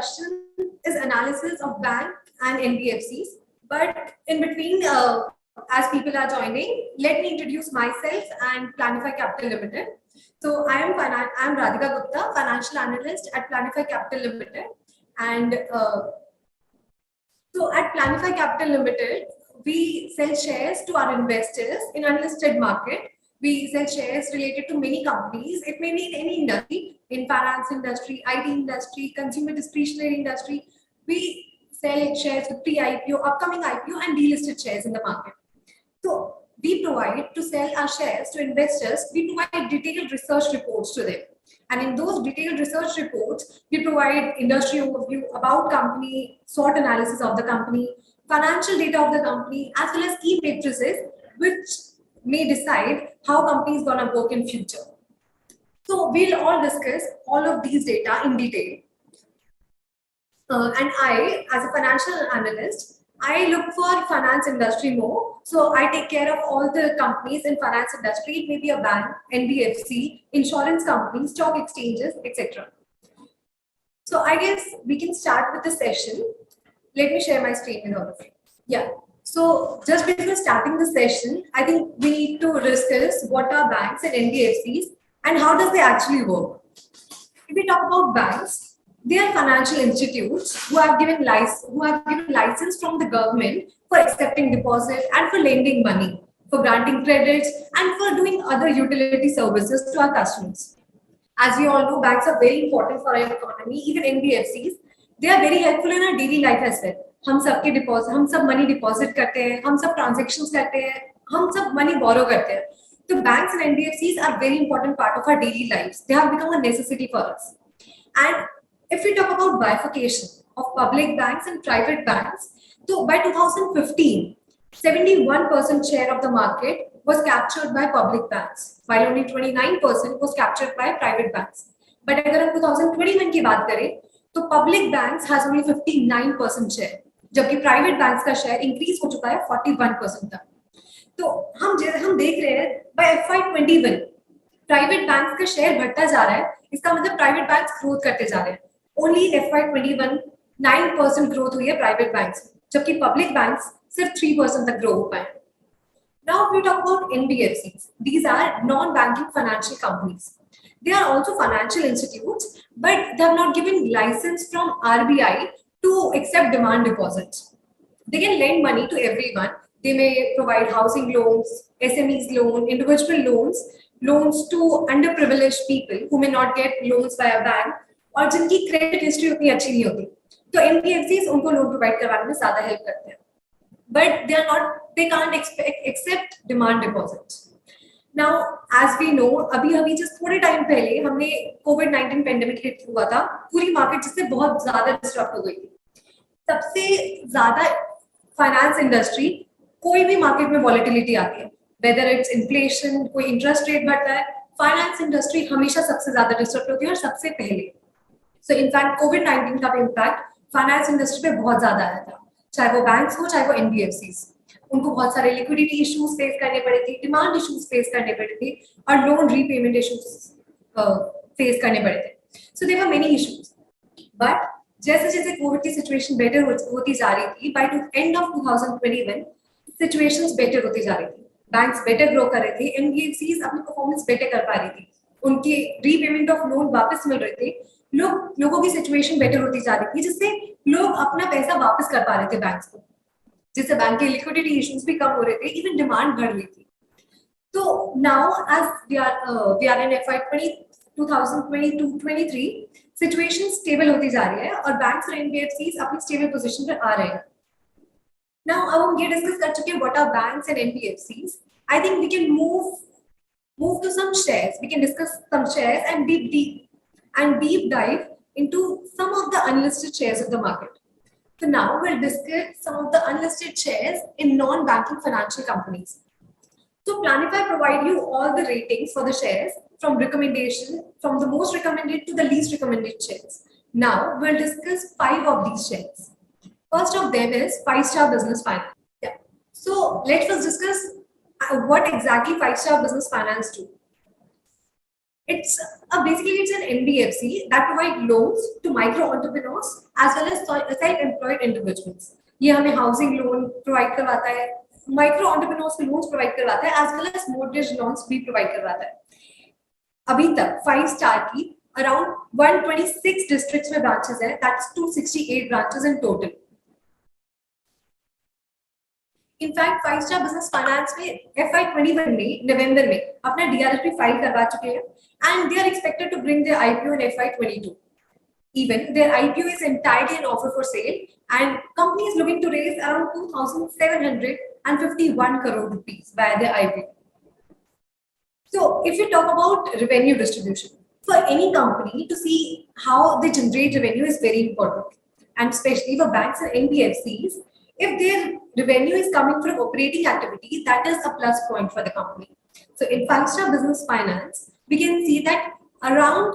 discussion is analysis of bank and NBFCs. But in between, as people are joining, let me introduce myself and Planify Capital Limited. So I am Radhika Gupta, financial analyst at Planify Capital Limited. And so at Planify Capital Limited, we sell shares to our investors in unlisted market. We sell shares related to many companies. It may be in any industry, in finance industry, IT industry, consumer discretionary industry. We sell shares with PreIPO, upcoming IPO, and delisted shares in the market. So we provide to sell our shares to investors. We provide detailed research reports to them. And in those detailed research reports, we provide industry overview about company, SWOT analysis of the company, financial data of the company, as well as key matrices, which may decide how company is going to work in future. So we'll all discuss all of these data in detail. And I, as a financial analyst, I look for finance industry more. So I take care of all the companies in finance industry. It may be a bank, NBFC, insurance companies, stock exchanges, etc. So I guess we can start with the session. Let me share my screen with all of you. Yeah. So just before starting the session, I think we need to discuss what are banks and NBFCs and how does they actually work. If we talk about banks, they are financial institutes who have given license from the government for accepting deposit and for lending money, for granting credits, and for doing other utility services to our customers. As we all know, banks are very important for our economy. Even NBFCs, they are very helpful in our daily life as well. हम सब money deposit करते हैं, हम सब transactions करते हैं, हम सब money borrow करते हैं. So banks and NBFCs are very important part of our daily lives. They have become a necessity for us. And if we talk about bifurcation of public banks and private banks, so by 2015, 71% share of the market was captured by public banks, while only 29% was captured by private banks. But अगर हम 2021 की बात करें, तो public banks has only 59% share, जबकि private banks का share increase हो चुका है 41% तक. तो हम देख रहे हैं by FY21 private banks का share बढ़ता जा रहा है. इसका मतलब private banks growth करते जा रहे हैं. Only in FY21 9% growth हुई है private banks, जबकि public banks सिर्फ 3% तक grow हो पाए. Now we talk about NBFCs. These are non-banking financial companies. They are also financial institutes, but they have not given license from RBI to accept demand deposits. They can lend money to everyone. They may provide housing loans, SMEs loan, individual loans, loans to underprivileged people who may not get loans by a bank और जिनकी credit history उतनी अच्छी नहीं होती. तो NBFCs उनको loan provide करवाने में ज़्यादा help करते हैं. But they can't accept demand deposits. Now, as we know, अभी just थोड़े टाइम पहले हमने COVID-19 पेंडेमिक हिट हुआ था, पूरी मार्केट जिससे बहुत ज्यादा डिस्टर्ब हो गई थी. सबसे ज्यादा फाइनेंस इंडस्ट्री कोई भी मार्केट में वॉलेटिलिटी आती है, वेदर इट्स इन्फ्लेशन, कोई इंटरेस्ट रेट बढ़ता है, फाइनेंस इंडस्ट्री हमेशा सबसे ज्यादा डिस्टर्ब होती है और सबसे पहले. सो इनफैक्ट कोविड-19 का भी इम्पैक्ट फाइनेंस इंडस्ट्री पे बहुत ज्यादा आया था, चाहे वो बैंक्स हो चाहे वो एनबीएफसीज. उनको बहुत सारे लिक्विडिटी इश्यूज फेस करने पड़े थे, डिमांड इश्यूज फेस करने पड़े थे और लोन रीपेमेंट इश्यूज फेस करने पड़े थे. So there were many issues. But जैसे जैसे कोविड की सिचुएशन बेटर होती जा रही थी, by end of 2021 situations better होती जा रही थी, बैंक्स बेटर ग्रो कर रहे थे, एनबीएफसीज अपनी परफॉर्मेंस बेटर कर पा रही थी, उनकी रीपेमेंट ऑफ लोन वापस मिल रहे थे, लोगों की सिचुएशन बेटर होती जा रही थी, जिससे लोग अपना पैसा वापस कर पा रहे थे बैंक्स को, जिससे बैंक के लिक्विडिटी इश्यूज भी कम हो रहे थे, इवन डिमांड बढ़ रही थी. तो now as we are in FY 2022-23 situation stable होती जा रही है और बैंक्स और एनबीएफसीज अपनी स्टेबल पोजीशन पर आ रहे हैं. नाउ अब हम ये डिस्कस कर चुके हैं what are banks and NBFCs. I think we can move to some shares. We can discuss some shares and deep dive into some of the unlisted shares of the market. So now we'll discuss some of the unlisted shares in non-banking financial companies. So Planify provide you all the ratings for the shares from the most recommended to the least recommended shares. Now we'll discuss 5 of these shares. First of them is 5-star business finance. Yeah. So let's first discuss what exactly 5-star business finance do. Basically it's an NBFC that provide loans to micro entrepreneurs as well as self-employed individuals. ये हमें housing loan provide करवाता है, micro entrepreneurs के loans provide करवाता है, as well as mortgage loans भी provide करवाता है. अभी तक 5 स्टार की around 126 districts में branches है, that's 268 branches in total. In fact 5 star business finance में FY21 में नवंबर में अपना DRHP फाइल करवा चुके हैं and they are expected to bring their IPO in FY22. Even their IPO is entirely an offer for sale and company is looking to raise around 2,751 crore rupees via their IPO. So if we talk about revenue distribution, for any company to see how they generate revenue is very important, and especially for banks and NBFCs, if their revenue is coming from operating activities, that is a plus point for the company. So in 5-star business finance, we can see that around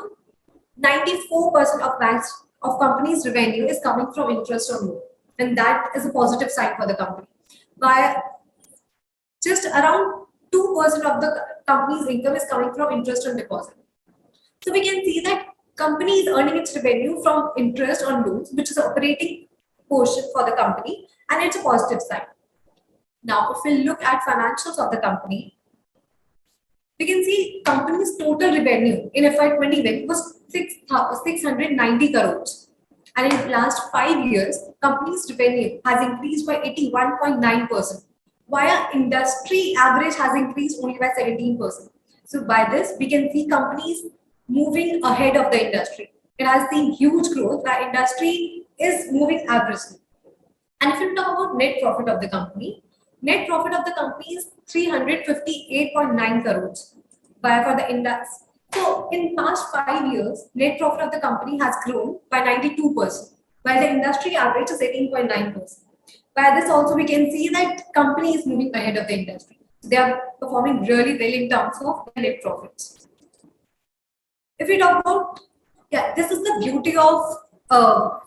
94% of companies' revenue is coming from interest on loan, and that is a positive sign for the company. While just around 2% of the company's income is coming from interest on deposit. So we can see that company is earning its revenue from interest on loans, which is operating portion for the company, and it's a positive sign. Now, if we look at financials of the company, we can see company's total revenue in FY21 was 690 crores. And in the last 5 years, company's revenue has increased by 81.9%, while industry average has increased only by 17%. So by this, we can see companies moving ahead of the industry. It has seen huge growth, while industry is moving averagely. And if you talk about net profit of the company is 358.9 crores for the index. So in past 5 years, net profit of the company has grown by 92%, while the industry average is 18.9%. By this also we can see that company is moving ahead of the industry. They are performing really well in terms of net profits. If we talk about, this is the beauty of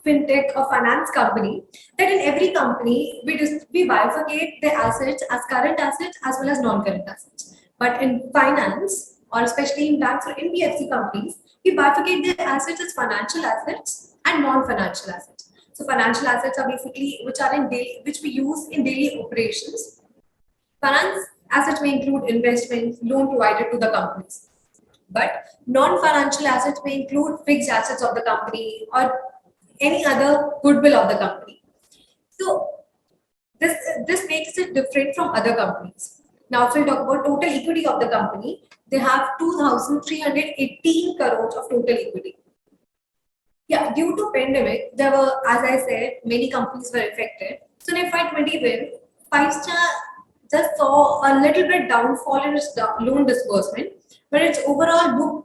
fintech or finance company, that in every company we bifurcate the assets as current assets as well as non-current assets. But in finance, or especially in banks or NBFC companies, we bifurcate their assets as financial assets and non-financial assets. So financial assets are basically which we use in daily operations. Finance assets may include investments, loan provided to the companies. But non-financial assets may include fixed assets of the company or any other goodwill of the company. So this makes it different from other companies. Now, if we talk about total equity of the company, they have 2,318 crores of total equity. Due to pandemic, there were, as I said, many companies were affected. So in FY21, 5-star just saw a little bit downfall in its loan disbursement, but its overall loan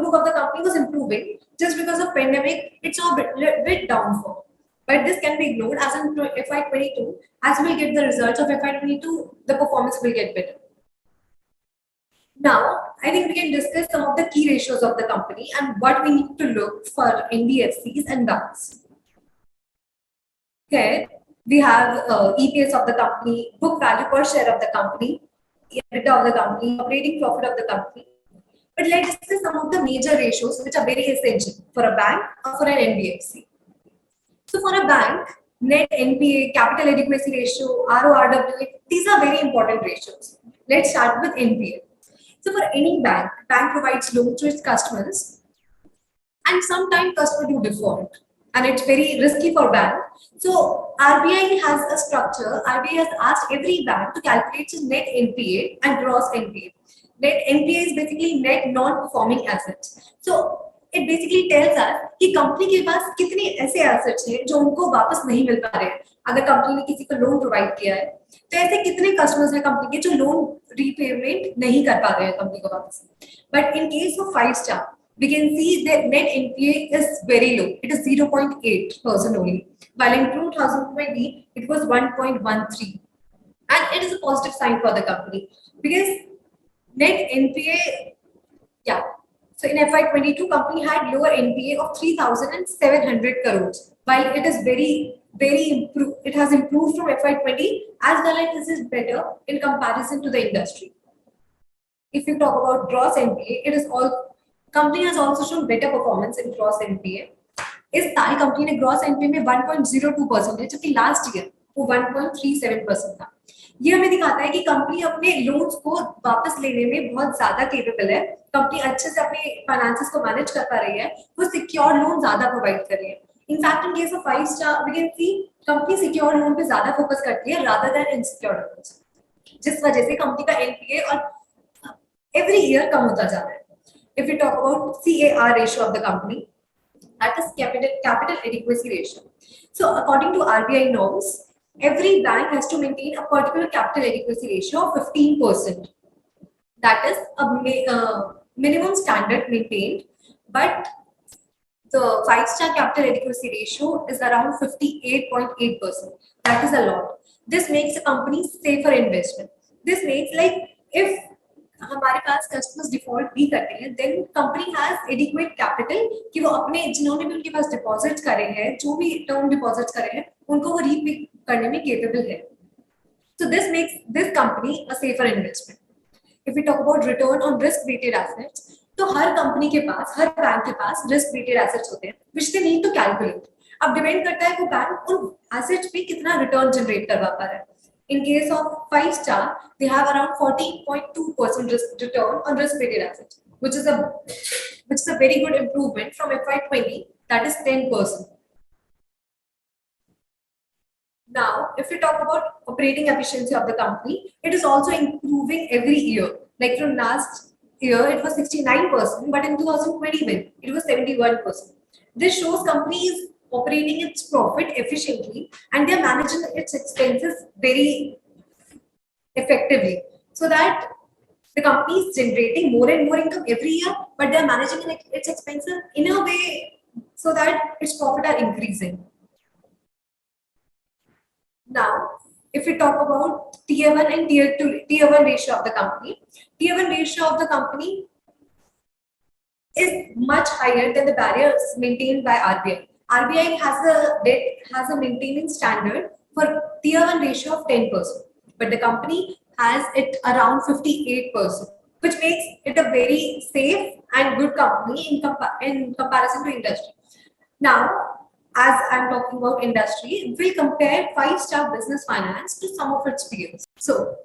book of the company was improving. Just because of pandemic, it saw a bit downfall. But this can be ignored, as in FY22, as we get the results of FY22, the performance will get better. Now, I think we can discuss some of the key ratios of the company and what we need to look for NBFCs and banks. Here, we have EPS of the company, book value per share of the company, EBITDA of the company, operating profit of the company. But let's discuss some of the major ratios which are very essential for a bank or for an NBFC. So for a bank, net NPA, capital adequacy ratio, RORWA, these are very important ratios. Let's start with NPA. So for any bank provides loans to its customers, and sometimes customers do default, and it's very risky for bank. So RBI has a structure. RBI has asked every bank to calculate its net NPA and gross NPA. Net NPA is basically net non-performing assets. So it basically tells us कि company के पास कितने ऐसे assets हैं जो उनको वापस नहीं मिल पा रहे हैं. अगर कंपनी ने किसी को लोन प्रोवाइड किया है, तो ऐसे कितने कस्टमर्स हैं कंपनी के जो लोन रीपेमेंट नहीं कर पा रहे हैं कंपनी को वापस. But in case of 5-star, we can see that net NPA is very low. It is 0.8% only. While in 2020, it was 1.13. And it is a positive sign for the company because net NPA, so in FY22, company had lower NPA of 3,700 crores, while it is very improved. It has improved from FY20 as well as this is better in comparison to the industry. If you talk about gross NPA, it is all company has also shown better performance in gross NPA. इस साल company ने gross NPA में 1.02% है, जबकि last year वो 1.37% था। ये हमें दिखाता है कि कंपनी अपने लोन्स को वापस लेने में बहुत ज्यादा केपेबल है, कंपनी अच्छे से अपने फाइनेंसेस को मैनेज कर पा रही है, वो सिक्योर लोन ज्यादा प्रोवाइड कर रही है। In fact in case of 5 star we can see company secure loan पे ज्यादा फोकस करती है रादर देन इनसिक्योर लोन्स, जिस वजह से कंपनी का एनपीए और एवरी ईयर कम होता जा रहा है। If we talk about CAR ratio of the company, that is capital adequacy ratio. So according to RBI norms, every bank has to maintain a particular capital adequacy ratio of 15%. That is a minimum standard maintained, but the 5-star capital adequacy ratio is around 58.8%. That is a lot. This makes a company safer investment. This makes like if हमारे पास customers default भी करते हैं, then company has adequate capital कि वो अपने जिन्होंने भी उनके पास डिपॉजिट्स करे हैं, जो भी टर्म डिपॉजिट्स करे हैं, उनको वो रीपे करने में केपेबल है। So this makes this company a safer investment. If we talk about return on risk weighted assets, तो हर कंपनी के पास, हर बैंक के पास रिस्क वेटेड एसेट्स होते हैं which they need to calculate. अब डिपेंड करता है वो बैंक उन एसेट्स पे कितना रिटर्न जनरेट करवा पा रहा है। In case of 5-star, they have around 14.2% return on risk-weighted assets, which is a very good improvement from FY20, that is 10%. Now, if we talk about operating efficiency of the company, it is also improving every year. Like from last year, it was 69%, but in 2021, it was 71%. This shows company is operating its profit efficiently and they are managing its expenses very effectively, so that the company is generating more and more income every year, but they are managing its expenses in a way so that its profit are increasing. Now, if we talk about tier 1 and tier 1 ratio of the company, tier 1 ratio of the company is much higher than the barriers maintained by RBI. RBI has a maintenance standard for tier 1 ratio of 10%, but the company has it around 58%, which makes it a very safe and good company in comparison to industry. Now, as I'm talking about industry, we'll compare 5-star business finance to some of its peers. So,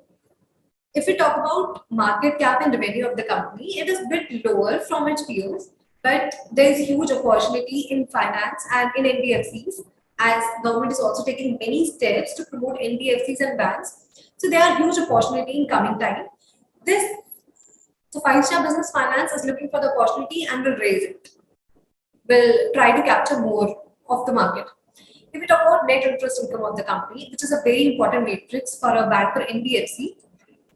if we talk about market cap and revenue of the company, it is a bit lower from its peers, but there is huge opportunity in finance and in NBFCs, as government is also taking many steps to promote NBFCs and banks. So there are huge opportunity in coming time. So 5-star business finance is looking for the opportunity and will raise it. Will try to capture more of the market. If we talk about net interest income of the company, which is a very important matrix for a bank or NBFC,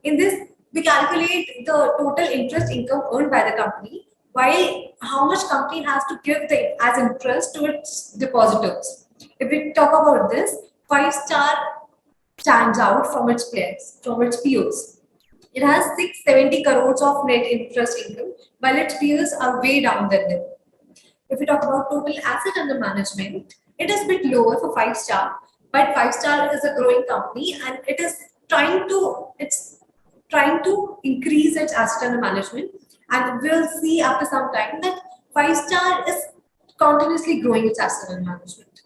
in this we calculate the total interest income earned by the company, while how much company has to give as interest to its depositors. If we talk about this, 5-star stands out from its peers. It has 670 crores of net interest income, while its peers are way down than them. If we talk about total asset under management, it is a bit lower for 5-star, but 5-star is a growing company and it is trying to increase its asset under management, and we'll see after some time that 5-star is continuously growing its asset under management.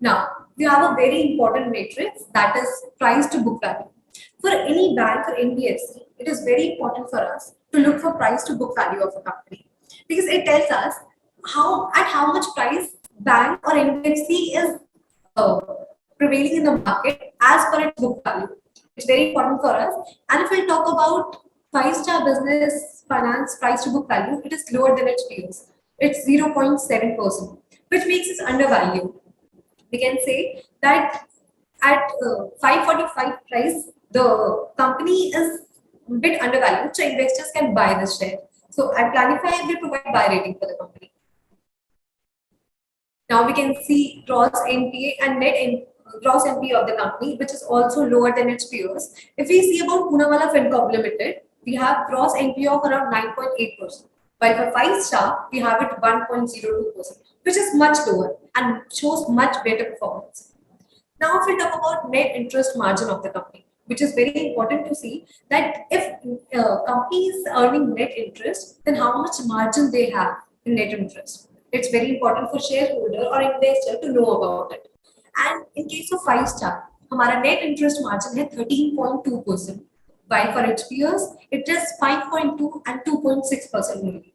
Now, we have a very important matrix, that is price to book value. For any bank or NBFC, it is very important for us to look for price to book value of a company, because it tells us at how much price bank or NBFC is prevailing in the market as per its book value. It's very important for us. And if we talk about 5-star business finance price to book value, it is lower than its peers. It's 0.7%, which makes it undervalued. We can say that at 545 price, the company is a bit undervalued, so investors can buy this share. So at Planify, we provide buy rating for the company. Now we can see gross NPA and gross NPA of the company, which is also lower than its peers. If we see about Fincorp Limited, we have gross NPA of around 9.8%, while for 5-star, we have it 1.02%, which is much lower and shows much better performance. Now, if we talk about net interest margin of the company, which is very important to see that if company is earning net interest, then how much margin they have in net interest. It's very important for shareholder or investor to know about it. And in case of 5-star, हमारा net interest margin है 13.2%, while for its peers it is 5.2 and 2.6% only,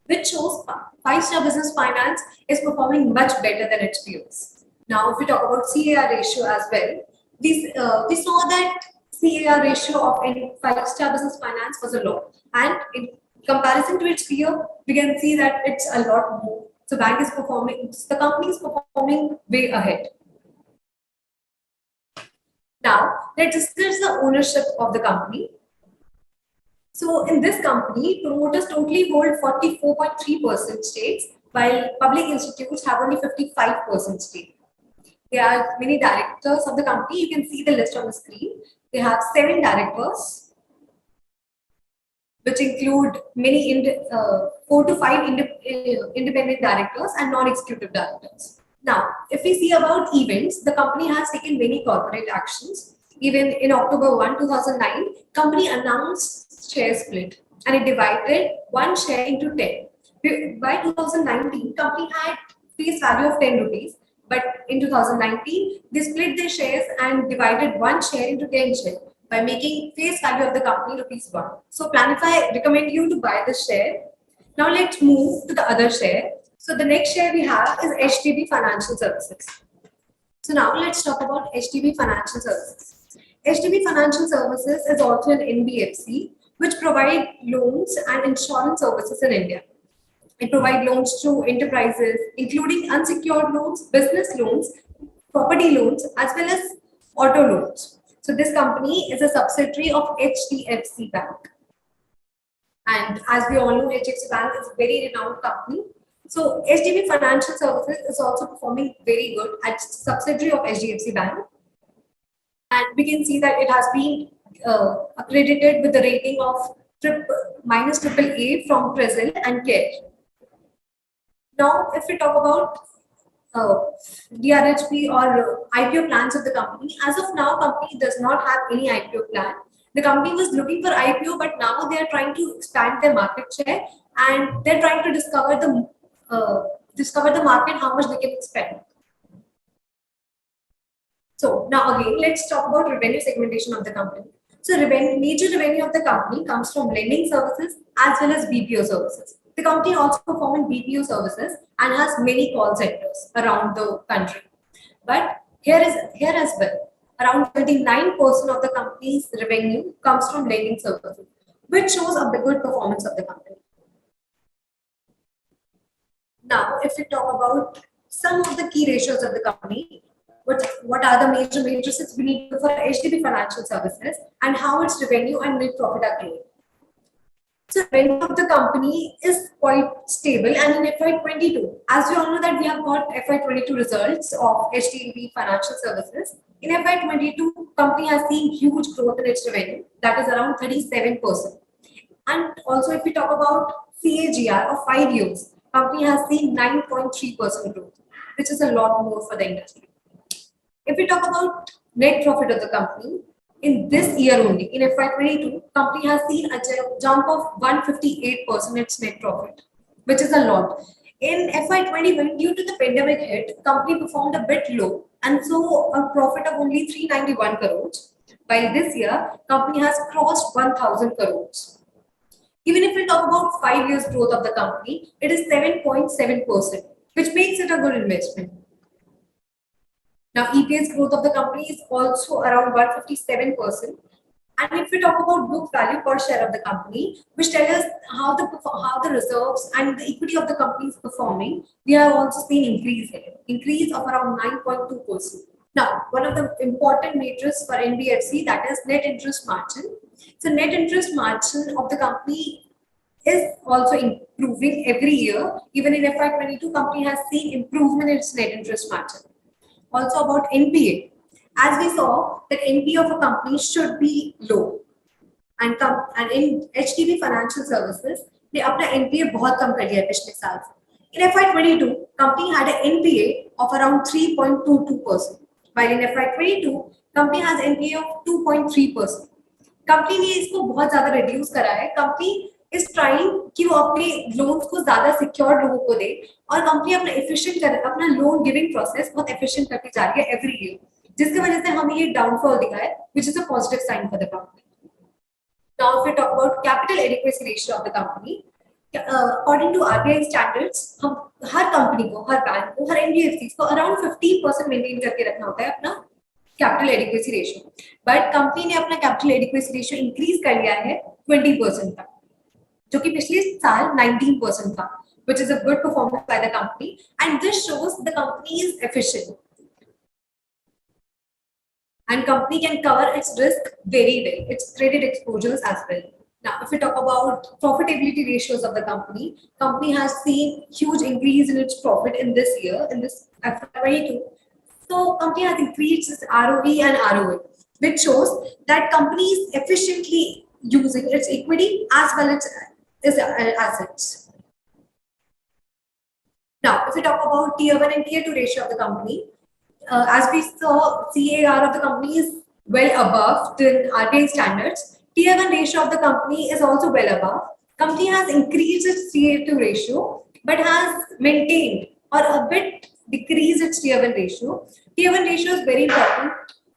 which shows 5-star business finance is performing much better than its peers. Now, if we talk about CAR ratio as well, we saw that CAR ratio of any 5-star business finance was a low, and in comparison to its peer, we can see that it's a lot more. So, bank is performing, the company is performing way ahead. Now, let's discuss the ownership of the company. So in this company, promoters totally hold 44.3% stakes, while public institutes have only 55% stake. There are many directors of the company. You can see the list on the screen. They have 7 directors, which include 4 to 5 independent directors and non-executive directors. Now, if we see about events, the company has taken many corporate actions. Even in October 1, 2009, company announced share split and it divided 1 share into 10. By 2019, company had face value of 10 rupees, but in 2019, they split their shares and divided 1 share into 10 shares by making face value of the company rupees 1. So Planify recommend you to buy the share. Now let's move to the other share. So the next share we have is HDB Financial Services. So now let's talk about HDB Financial Services. HDB Financial Services is also an NBFC which provide loans and insurance services in India. It provides loans to enterprises, including unsecured loans, business loans, property loans, as well as auto loans. So this company is a subsidiary of HDFC Bank. And as we all know, HDFC Bank is a very renowned company. So HDB Financial Services is also performing very good as subsidiary of HDFC Bank. And we can see that it has been accredited with the rating of -AAA from CRISIL and CARE. Now, if we talk about DRHP or IPO plans of the company, as of now, company does not have any IPO plan. The company was looking for IPO, but now they are trying to expand their market share and they're trying to discover the market, how much they can expand. So now again, let's talk about revenue segmentation of the company. So major revenue of the company comes from lending services as well as BPO services. The company also performs BPO services and has many call centers around the country. But here as well, around 39% of the company's revenue comes from lending services, which shows a good performance of the company. Now, if we talk about some of the key ratios of the company, what are the major matrices we need for HDB Financial Services and how its revenue and net profit are growing. So revenue of the company is quite stable, and in FY22, as we all know that we have got FY22 results of HDB Financial Services. In FY22, company has seen huge growth in its revenue, that is around 37%. And also if we talk about CAGR of 5 years, company has seen 9.3% growth, which is a lot more for the industry. If we talk about net profit of the company, in this year only, in FY22, company has seen a jump of 158% its net profit, which is a lot. In FY21, due to the pandemic hit, company performed a bit low and so a profit of only 391 crores. While this year, company has crossed 1,000 crores. Even if we talk about 5 years growth of the company, it is 7.7%, which makes it a good investment. Now, EPS growth of the company is also around 157%. And if we talk about book value per share of the company, which tells us how the reserves and the equity of the company is performing, we have also seen increase of around 9.2%. Now, one of the important metrics for NBFC, that is net interest margin. So net interest margin of the company is also improving every year. Even in FY22, company has seen improvement in its net interest margin. Also about NPA, as we saw that NPA of a company should be low, and in HDB Financial Services, they अपना NPA बहुत कम कर लिया है पिछले साल से. In FY22, company had an NPA of around 3.22%, while in FY22, company has NPA of 2.3%. Company ने इसको बहुत ज्यादा रिड्यूस करा है. कंपनी इज ट्राइंग कि वो अपने लोन्स को ज्यादा सिक्योर लोगों को दे, और कंपनी अपना एफिशिएंट कर अपना लोन गिविंग प्रोसेस बहुत एफिशिएंट करती जा रही है एवरी ईयर, जिसकी वजह से हमें ये डाउनफॉल दिखा है, which is a positive sign for the company. Now, if we talk about capital adequacy ratio of the company, according to RBI standards, हम हर कंपनी को, हर बैंक को, हर NBFCs को अराउंड 15% मेंटेन करके रखना होता है अपना capital adequacy ratio. But company ने अपना कैपिटल एडिक्वेसी रेशियो इंक्रीज कर लिया है 20% तक, जो कि पिछले साल 19% था, which is a good performance by the company, and this shows the company is efficient and company can cover its risk very well, its credit exposures as well. Now, if we talk about profitability ratios of the company has seen huge increase in its profit in this year, in this FY22. So, company has increased its ROE and ROA, which shows that company is efficiently using its equity as well as its assets. Now, if we talk about Tier 1 and Tier 2 ratio of the company, as we saw, CAR of the company is well above the RBI standards. Tier 1 ratio of the company is also well above. Company has increased its Tier 2 ratio, but has maintained or a bit decreased its Tier 1 ratio. Tier 1 ratio is very important,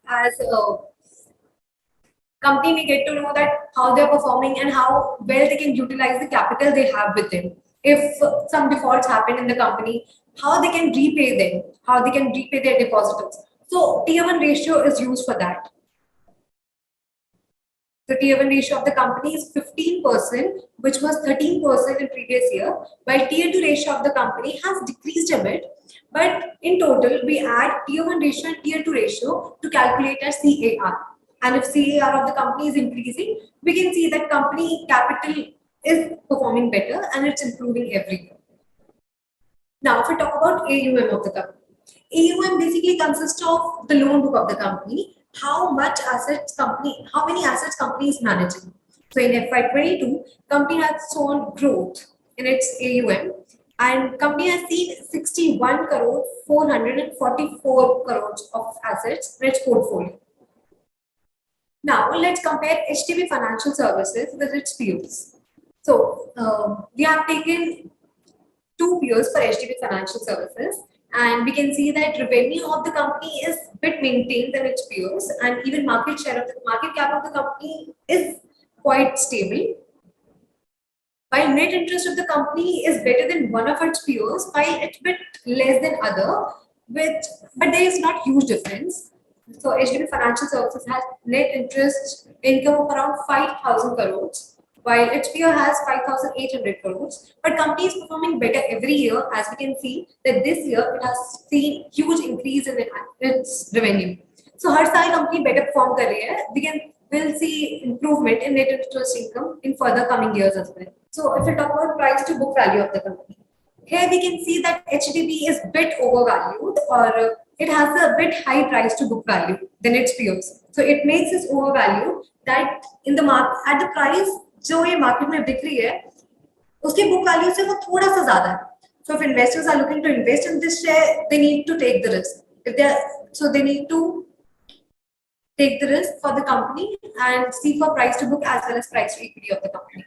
as company may get to know that how they are performing and how well they can utilize the capital they have with them. If some defaults happen in the company, how they can repay them, how they can repay their depositors. So Tier 1 ratio is used for that. The Tier 1 ratio of the company is 15%, which was 13% in previous year, while Tier 2 ratio of the company has decreased a bit. But in total, we add Tier 1 ratio and Tier 2 ratio to calculate our CAR. And if CAR of the company is increasing, we can see that company capital is performing better and it's improving every year. Now, if we talk about AUM of the company, AUM basically consists of the loan book of the company, how many assets company is managing. So in FY22, company has shown growth in its AUM, and company has seen 61 crore 444 crores of assets in its portfolio. Now let's compare HDB Financial Services with its peers. So we have taken 2 peers for HDB Financial Services, and we can see that revenue of the company is bit maintained than its peers, and even market share of the market cap of the company is quite stable. While net interest of the company is better than one of its peers, while it's bit less than other, but there is not huge difference. So HDB Financial Services has net interest income of around 5,000 crores, while its peer has 5,800 crores. But company is performing better every year, as we can see that this year it has seen huge increase in its revenue. So हर साल company better perform कर रही है. We'll see improvement in net interest income in further coming years as well. So if we talk about price to book value of the company, here we can see that HDB is bit overvalued, or it has a bit high price to book value than its peers. So it makes it overvalued that in the market at the price जो ये market में बिक रही है, उसके book value से वो थोड़ा सा ज़्यादा है. So if investors are looking to invest in this share, they need to take the risk. They need to take the risk for the company and see for price to book as well as price to equity of the company.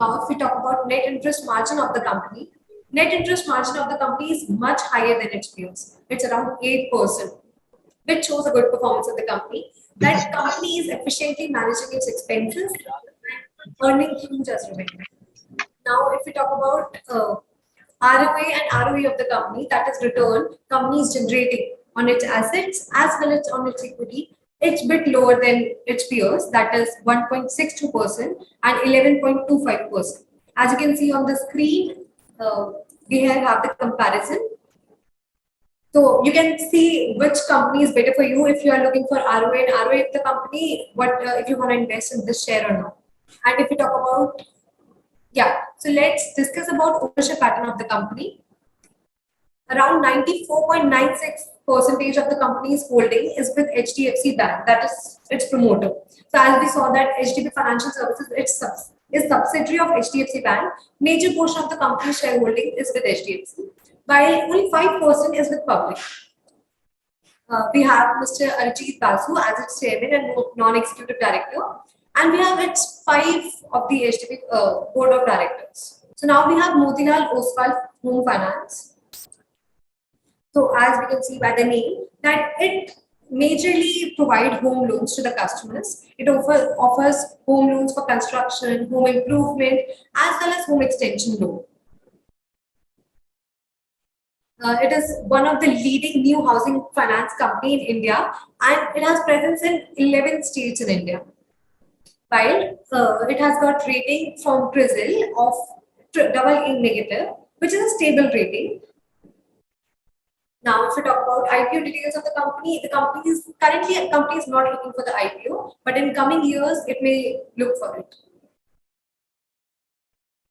Now, if we talk about net interest margin of the company, net interest margin of the company is much higher than its peers. It's around 8%, which shows a good performance of the company. That company is efficiently managing its expenses and earning huge as revenue. Now, if we talk about ROA and ROE of the company, that is return company is generating on its assets as well as on its equity, it's a bit lower than its peers, that is 1.62% and 11.25%. As you can see on the screen, we here have the comparison. So you can see which company is better for you if you are looking for ROA and ROA of the company, if you want to invest in this share or not. And if we talk about, so let's discuss about ownership pattern of the company. Around 94.96% of the company's holding is with HDFC Bank, that is its promoter. So as we saw that HDB Financial Services is subsidiary of HDFC Bank, major portion of the company's shareholding is with HDFC, while only 5% is with public. We have Mr. Arjit Basu as its chairman and non-executive director, and we have its 5 of the HDB board of directors. So now we have Motilal Oswal Home Finance. So as we can see by the name, that it majorly provide home loans to the customers. It offers home loans for construction, home improvement, as well as home extension loan. It is one of the leading new housing finance company in India, and it has presence in 11 states in India. While it has got rating from Brazil of AA negative, which is a stable rating. Now, if we talk about IPO details of the company is currently a company is not looking for the IPO, but in coming years it may look for it.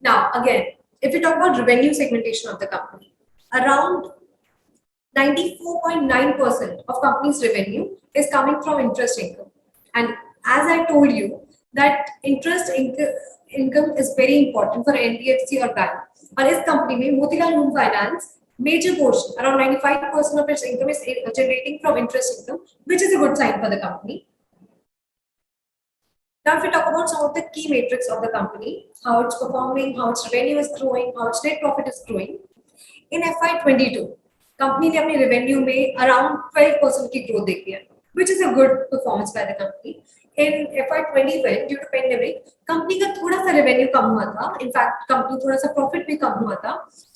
Now, again, if we talk about revenue segmentation of the company, around 94.9% of company's revenue is coming from interest income. And as I told you, that interest income is very important for NBFC or bank. और इस company में Motilal Home Finance major portion, around 95% of its income is generating from interest income, which is a good sign for the company. Now, if we talk about some of the key metrics of the company, how it's performing, how its revenue is growing, how its net profit is growing. In FY22, company ने अपने revenue में around 12% की growth देखी है, which is a good performance by the company. In FY21, due to pandemic, company का थोड़ा सा revenue कम हुआ था. In fact, company थोड़ा सा profit भी कम हुआ था.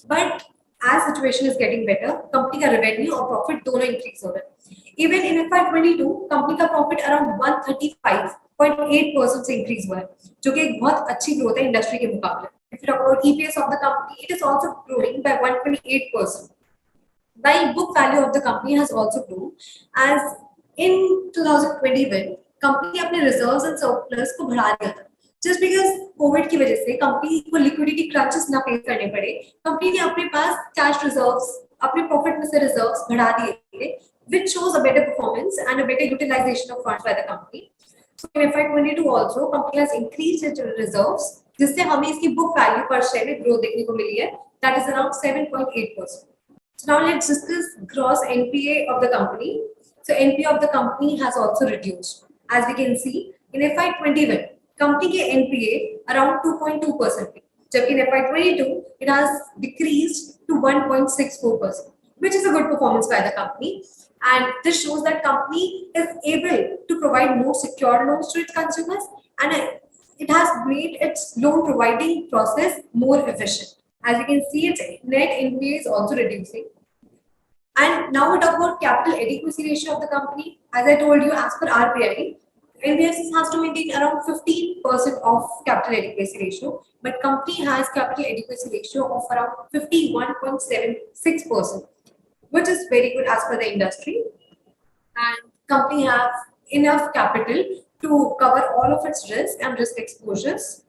But as situation is getting better, company का revenue और profit दोनों increase हो रहे हैं. Even in FY22, company का profit around 135.8% से increase हुआ है, जो कि एक बहुत अच्छी growth है industry के मुकाबले. If you talk about EPS of the company, it is also growing by 128%. While book value of the company has also grown, as in 2021, company अपने reserves and surplus को बढ़ा दिया था. Just because COVID की वजह से company को liquidity crunches ना face करने पड़े, company ने अपने पास cash reserves, अपने profit में से reserves बढ़ा दिए थे, which shows a better performance and a better utilization of funds by the company. So in FY22 also, company has increased its reserves, जिससे हमें इसकी book value per share में growth देखने को मिली है, that is around 7.8%. So now let's discuss gross NPA of the company. So NPA of the company has also reduced. As we can see, in FY21, company के NPA around 2.2%. जबकि in FY22, it has decreased to 1.64%, which is a good performance by the company. And this shows that company is able to provide more secure loans to its consumers, and it has made its loan providing process more efficient. As you can see, its net NPA is also reducing. And now we talk about capital adequacy ratio of the company. As I told you, as per RBI, NBFCs has to maintain around 15% of capital adequacy ratio, but company has capital adequacy ratio of around 51.76%, which is very good as per the industry. And company have enough capital to cover all of its risk and risk exposures.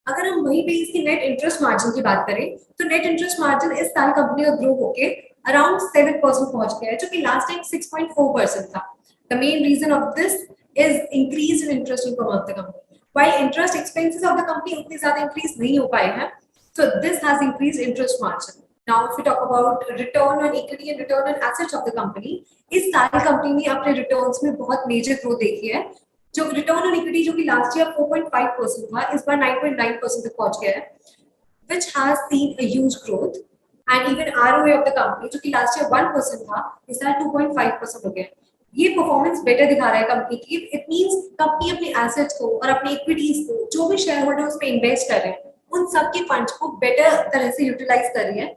अगर हम वहीं पे इसकी net interest margin की बात करें, तो net interest margin इस साल कंपनी का ग्रो होके अराउंड 7% पहुंच गया है, जो कि लास्ट टाइम 6.4% था. The main reason of this is increase in interest income of the company, while interest expenses of the company उतनी ज्यादा इंक्रीज नहीं हो पाए हैं. So this has increase interest margin. Now, if we talk about return on equity and return on assets of the company, इस साल company ने अपने रिटर्न्स में बहुत मेजर ग्रोथ देखी है. जो रिटर्न ऑन इक्विटी जो कि लास्ट ईयर 4.5% था, इस बार 9.9% तक पहुंच गया है, which has seen a huge growth. And even ROA of the company जो कि लास्ट ईयर 1% था, इस साल 2.5% हो गया है. ये परफॉर्मेंस बेटर दिखा रहा है कंपनी की. इट मींस कंपनी अपने एसेट्स को और अपने इक्विटीज को, जो भी शेयर होल्डर उसमें इन्वेस्ट कर रहे हैं, उन सबके फंड्स को बेटर तरह से यूटिलाइज कर रही है.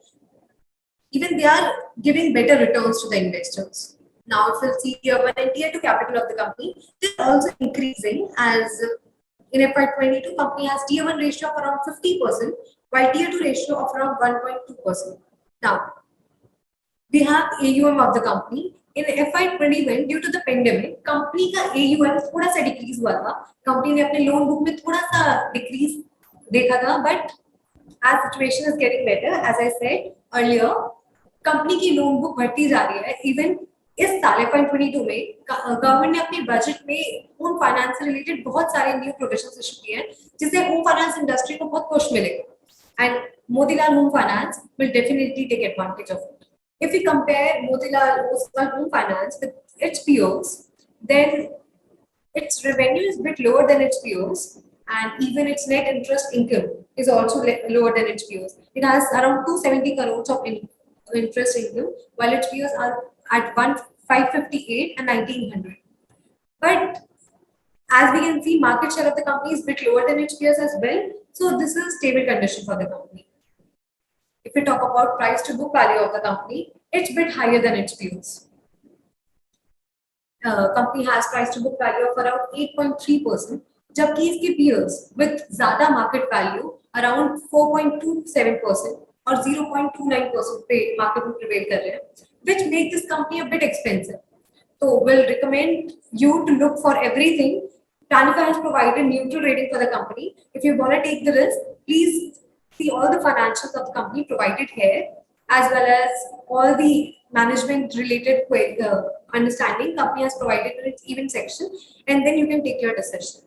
Even they are giving better returns to the investors. Now, if we'll see Tier 1 and Tier 2 capital of the company, they're also increasing. As in FY22, company has Tier 1 ratio of around 50%, while Tier 2 ratio of around 1.2%. Now, we have AUM of the company. In FY21, due to the pandemic, company का AUM थोड़ा सा decrease हुआ था. Company ने अपने loan book में थोड़ा सा decrease देखा था, but as situation is getting better, as I said earlier, company की लोन बुक बढ़ती जा रही है. इवन इस साल FY22 में गवर्नमेंट ने अपने बजट में होम फाइनेंस से रिलेटेड बहुत सारे न्यू प्रोविजंस इशू किए हैं, जिससे होम फाइनेंस इंडस्ट्री को बहुत पुश मिलेगा. And Motilal home finance will definitely take advantage of it. If we compare Motilal Oswal Home Finance with its peers, then its revenue is a bit lower than its peers, and even its net interest income is also lower than its peers. It has around 270 crores of interest income, while its peers are at 558 and 1900. But as we can see, market share of the company is a bit lower than its peers as well. So this is a stable condition for the company. If we talk about price to book value of the company, it's a bit higher than its peers. Company has price to book value of around 8.3%, जबकि इसके peers with ज़्यादा market value around 4.27% और 0.29% पे market में prevail कर रहे हैं, which make this company a bit expensive. So we'll recommend you to look for everything. Planify has provided neutral rating for the company. If you want to take the risk, please see all the financials of the company provided here, as well as all the management related understanding company has provided in its event section, and then you can take your decision.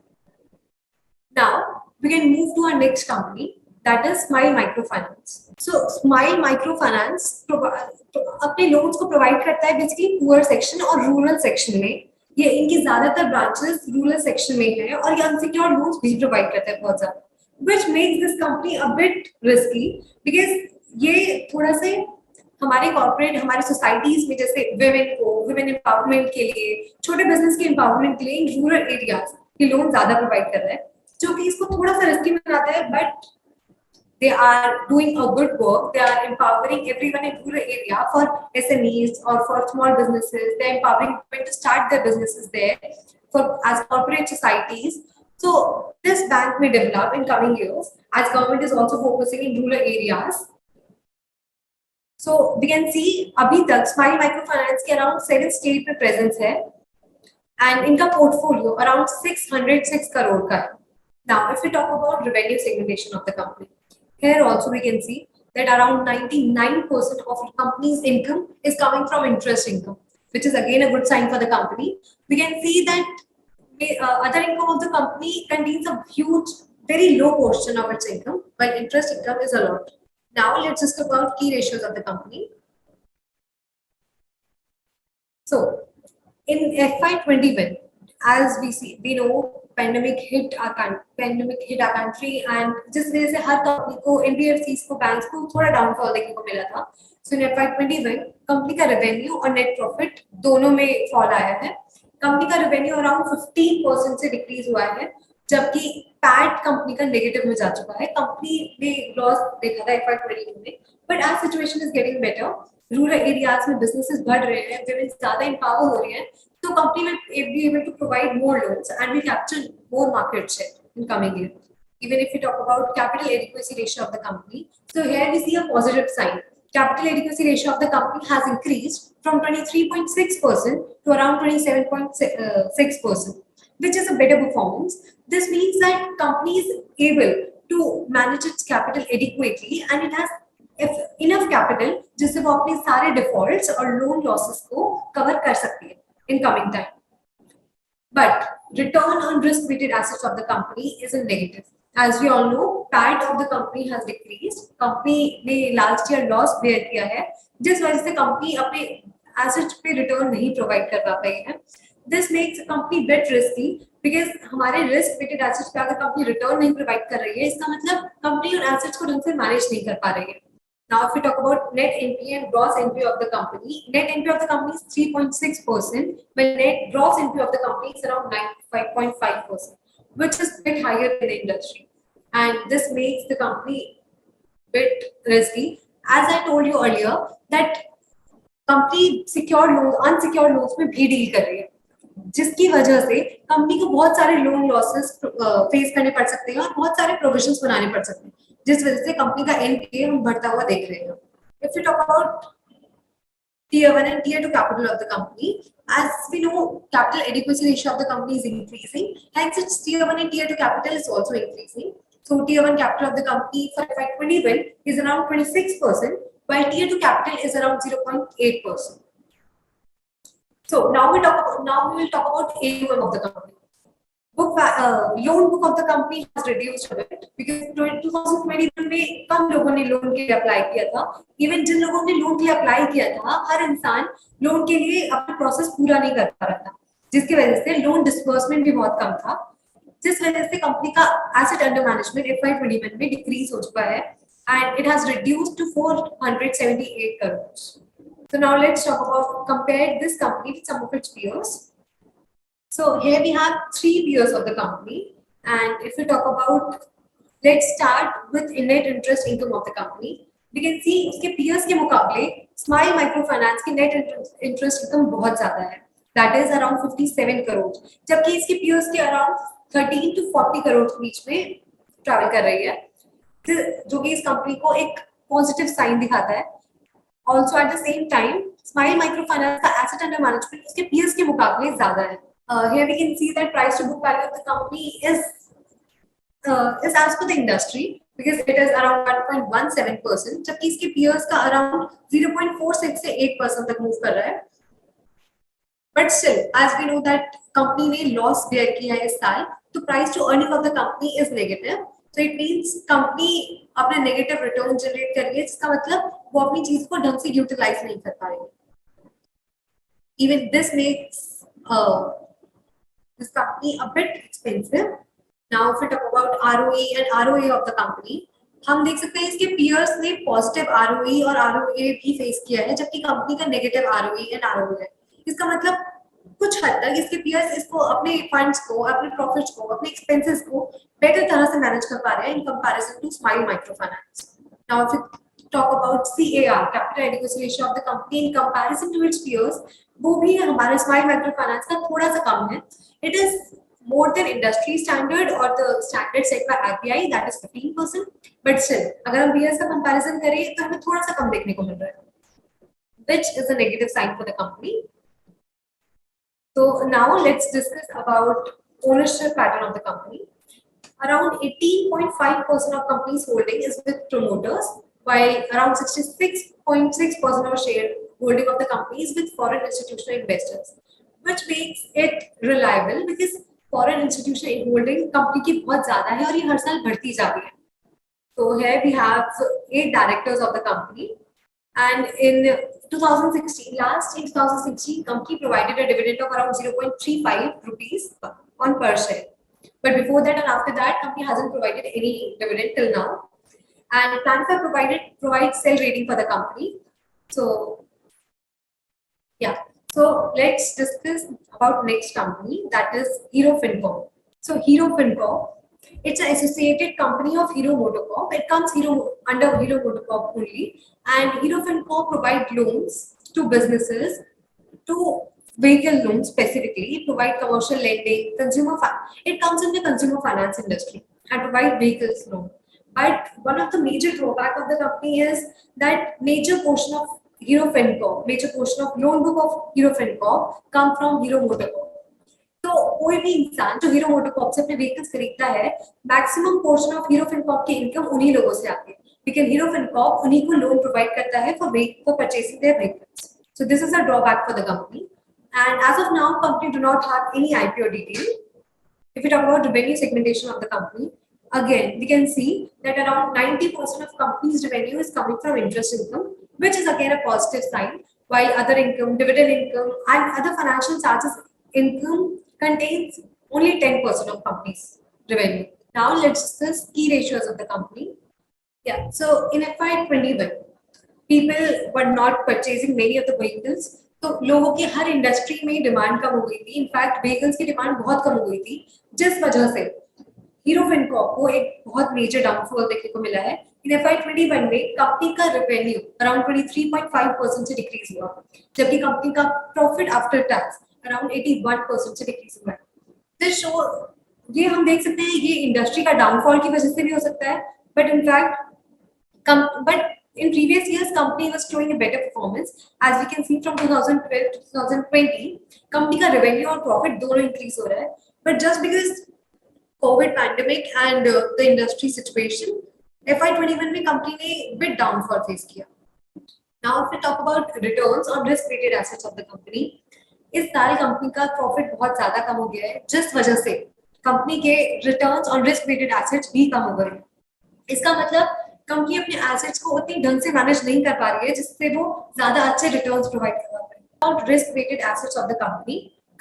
Now we can move to our next company, that is Smile Microfinance. So Smile Microfinance अपने loans को provide करता है basically poor section और rural section में. ये इनकी ज़्यादातर branches rural section में है और ये unsecured loans भी provide करता है बहुत ज़्यादा, which makes this company a bit risky because ये थोड़ा से हमारे कॉर्पोरेट हमारे सोसाइटीज में जैसे विमेन एम्पावरमेंट के लिए, छोटे बिजनेस के एम्पावरमेंट के लिए इन रूरल एरियाज ये लोन ज्यादा प्रोवाइड कर रहा है, जो कि इसको थोड़ा सा रिस्की बनाता है. But they are doing a good work. They are empowering everyone in rural area for SMEs or for small businesses. They are empowering women to start their businesses there for as corporate societies. So this bank may develop in coming years as government is also focusing in rural areas. So we can see अभी तक Smile Microfinance के around 7 states में presence है and इनका portfolio around 606 crore का है. Now if we talk about revenue segmentation of the company, here also we can see that around 99% of the company's income is coming from interest income, which is again a good sign for the company. We can see that other income of the company contains a huge, very low portion of its income, while interest income is a lot. Now let's just talk about key ratios of the company. So in FY21, as we know pandemic hit our country and जिस वजह से हर company को NBFCs को banks को थोड़ा downfall देखने को मिला था. So in FY21 कंपनी का रेवेन्यू और नेट प्रॉफिट दोनों में फॉल आया है. कंपनी का रेवेन्यू अराउंड 15% से डिक्रीज हुआ है, जबकि पैट कंपनी का नेगेटिव में जा चुका है. कंपनी ने लॉस देखा था FY22 में, बट आज situation is getting better. Rural areas में बिजनेसेस बढ़ रहे हैं, विमेन ज्यादा एम्पावर हो रही हैं, तो company will be able to provide more loans and will capture more market share in coming year. Even if we talk about capital adequacy ratio of the company, so here we see a positive sign. Capital adequacy ratio of the company has increased from 23.6% to around 27.6%, which is a better performance. This means that company is able to manage its capital adequately and it has enough capital जिससे वो अपने सारे defaults और loan losses को cover कर सकती है in coming time. But return on risk-weighted assets of the company is in negative. As we all know, PAT of the company has decreased. Company ने last year loss bear किया है, जिस वजह से company अपने assets पे return नहीं provide कर पा रही है. This makes the company bit risky because हमारे risk-weighted assets पे अगर company return नहीं provide कर रही है, इसका मतलब company और assets को ढंग से manage नहीं कर पा रही है. Now, if we talk about net NPA and gross NPA of the company, net NPA of the company is 3.6%, while net gross NPA of the company is around 95.5%, which is a bit higher in the industry. And this makes the company a bit risky. As I told you earlier, that company secured loans, unsecured loans में भी deal कर रही है, जिसकी वजह से company को बहुत सारे लोन लॉसेस फेस करने पड़ सकते हैं और बहुत सारे प्रोविजंस बनाने पड़ सकते हैं, जिस वजह से कंपनी का एनपीए हम बढ़ता हुआ देख रहे हैं. If we talk about tier 1 and tier 2 capital of the company, as we know, capital adequacy ratio of the company is increasing, hence its tier 1 and tier 2 capital is also increasing. So tier 1 capital of the company for FY21 is around 26%, while tier 2 capital is around 0.8%. So now we will talk about AUM of the company. loan book of the company has reduced a bit because 2021 में कम लोगों ने loan के लिए apply किया था. Even जिन लोगों ने loan के लिए अप्लाई किया था, हर इंसान लोन के लिए अपना प्रोसेस पूरा नहीं कर पा रहा था, जिसकी वजह से लोन डिस्बर्समेंट भी बहुत कम था, जिस वजह से कंपनी का एसेट अंडर मैनेजमेंट FY21 में डिक्रीज हो चुका है and it has reduced to 478 crores. So now let's talk about compare this company with some of its peers. So here we have three peers of the company, and if we talk about, let's start with net interest income of the company. We can see उसके peers के मुकाबले Smile Microfinance की net interest income बहुत ज़्यादा है, that is around 57 crores, जबकि इसके peers के around 13 to 40 crores के बीच में travel कर रही है, जो कि इस कंपनी को एक पॉजिटिव साइन दिखाता है. Also at the same time, Smile Microfinance का asset under management उसके peers के मुकाबले ज़्यादा है. Here we can see that price to book value of the company is as per the industry because it is around 1.17%, जबकि इसके peers का around 0.46 से 8% तक move कर रहा है. But still, as we know that company ने loss bear किया है इस साल, तो price to earning of the company is negative. So it means company अपने negative return generate कर रही है, जिसका मतलब वो अपनी चीज को ढंग से utilize नहीं कर पा रही है. Even this makes this company a bit expensive. Now if we talk about ROE and ROA of the company, हम देख सकते हैं इसके peers ने positive ROE और ROA भी face किया है, जबकि कंपनी का negative ROE and ROA है. इसका मतलब कुछ हद तक इसके peers इसको अपने funds को, अपने profits को, अपने expenses को better तरह से manage कर पा रहे हैं in comparison to Smile Microfinance. Now if we talk about CAR, capital adequacy ratio of the company in comparison to its peers, वो भी हमारे Smile Microfinance का थोड़ा सा कम है. It is more than industry standard or the standard set by RBI, that is 15%. But still, अगर हम peers का comparison करें तो हमें थोड़ा सा कम देखने को मिल रहा है, which is a negative sign for the company. So now let's discuss about ownership pattern of the company. Around 18.5% of company's holding is with promoters, while around 66.6% of share holding of the company is with foreign institutional investors, which makes it reliable because foreign institutional holding company की बहुत ज़्यादा है और ये हर साल बढ़ती जा रही है. So here we have 8 directors of the company, and in 2016, company provided a dividend of around 0.35 rupees on per share. But before that and after that, company hasn't provided any dividend till now. And Planify provides sell rating for the company. So yeah. So let's discuss about next company, that is Hero Fincare. So Hero Fincare, it's an associated company of Hero Motocorp. It comes under Hero Motocorp only, and Hero Fincare provide loans to businesses, to vehicle loans specifically, provide commercial lending, it comes in the consumer finance industry and provide vehicles loan. But one of the major drawback of the company is that major portion of Hero Fincare, major portion of loan book of Hero Fincare come from Hero Motocorp. तो कोई भी इंसान जो hero MotoCorp से अपने vehicles खरीदता है, maximum portion of hero Fincorp की इनकम उन्हीं लोगों से आती है, लेकिन हीरो फिनकॉर्प उन्हीं को लोन प्रोवाइड करता है for purchasing their vehicles. So this is a drawback for the company, and as of now company do not have any IPO detail. If we talk about revenue segmentation of the company, again we can see that around 90% of company's revenue is coming from interest income, which is again a positive sign, while other income, dividend income and other financial charges income contains only 10% of company's revenue. Now let's discuss key ratios of the company. Yeah, so in FY21, people were not purchasing many of the vehicles. तो लोगों की हर industry में demand कम हो गई थी, in fact vehicles की demand बहुत कम हो गई थी, जिस वजह से हीरो फिनकॉर्प को एक बहुत मेजर डाउनफॉल देखने को मिला है. इन FY21 में कंपनी का रेवेन्यू अराउंड 23.5% से डिक्रीज हुआ, जबकि कंपनी का प्रॉफिट आफ्टर टैक्स अराउंड 81% से डिक्रीज हुआ है. दिस शो, ये हम देख सकते हैं ये इंडस्ट्री का डाउनफॉल की वजह से भी हो सकता है, but in fact in previous years company was showing a better performance, as we can see from 2012 to 2020 company का revenue और profit दोनों increase हो रहा है, but just because COVID pandemic and the industry situation, FY21 में company ने bit downfall face किया. Now if we talk about returns on risk weighted assets of the company, इस साल कंपनी का प्रॉफिट बहुत ज्यादा कम हो गया है, जिस वजह से कंपनी के returns on risk weighted assets भी कम हो गए। इसका मतलब कंपनी अपने एसेट्स को उतनी ढंग से मैनेज नहीं कर पा रही है जिससे वो ज्यादा अच्छे रिटर्न्स प्रोवाइड कर पाए। और risk weighted assets of the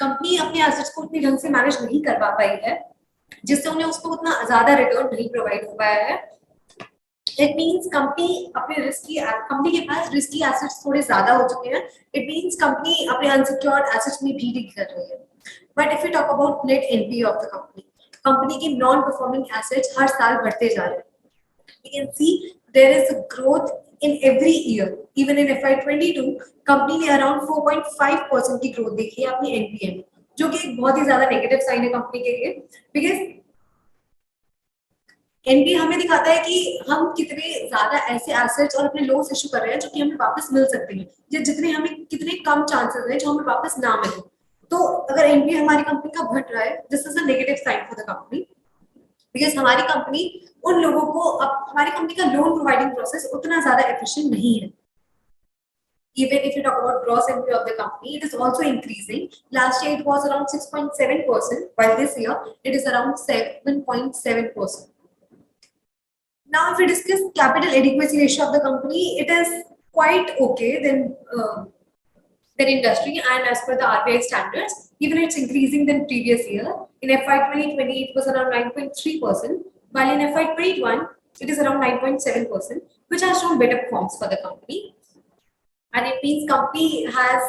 company अपने एसेट्स को उतनी ढंग से मैनेज नहीं कर पा पाई है जिससे उन्हें उसको उतना ज्यादा रिटर्न नहीं प्रोवाइड हो पाया है। इट मीन्स कंपनी के पास रिस्की एसेट्स थोड़े ज्यादा हो चुके हैं। इट मीन्स कंपनी अपने अनसिक्योर्ड एसेट्स में भी डील कर रही है। But if you talk about net NPA of the company के नॉन परफॉर्मिंग एसेट्स हर साल बढ़ते जा रहे हैं। You can see there is a growth in every year. Even in FY22, company ने अराउंड 4.5% की ग्रोथ देखी है अपनी एनपीए में, जो कि एक बहुत ही ज्यादा नेगेटिव साइन है कंपनी के लिए। बिकॉज एनपीए हमें दिखाता है कि हम कितने ज्यादा ऐसे एसेट्स और अपने लोन्स इशू कर रहे हैं जो कि हमें वापस मिल सकते हैं, या जितने हमें कितने कम चांसेस है जो हमें वापस ना मिले। तो अगर एनपीए हमारी कंपनी का घट रहा है, this is a negative sign for the company. Because हमारी कंपनी उन लोगों को, अब हमारी कंपनी का लोन प्रोवाइडिंग प्रोसेस उतना ज्यादा एफिशिएंट नहीं है। Even if you talk about gross NPA of the company, it is also increasing. Last year it was around 6.7%, while this year it is around 7.7%. Now, if we discuss capital adequacy ratio of the company, it is quite okay than industry and as per the RBI standards. Even it's increasing than previous year. In FY 2020, it was around 9.3%, while in FY 21, it is around 9.7%, which has shown better performance for the company. And it means company has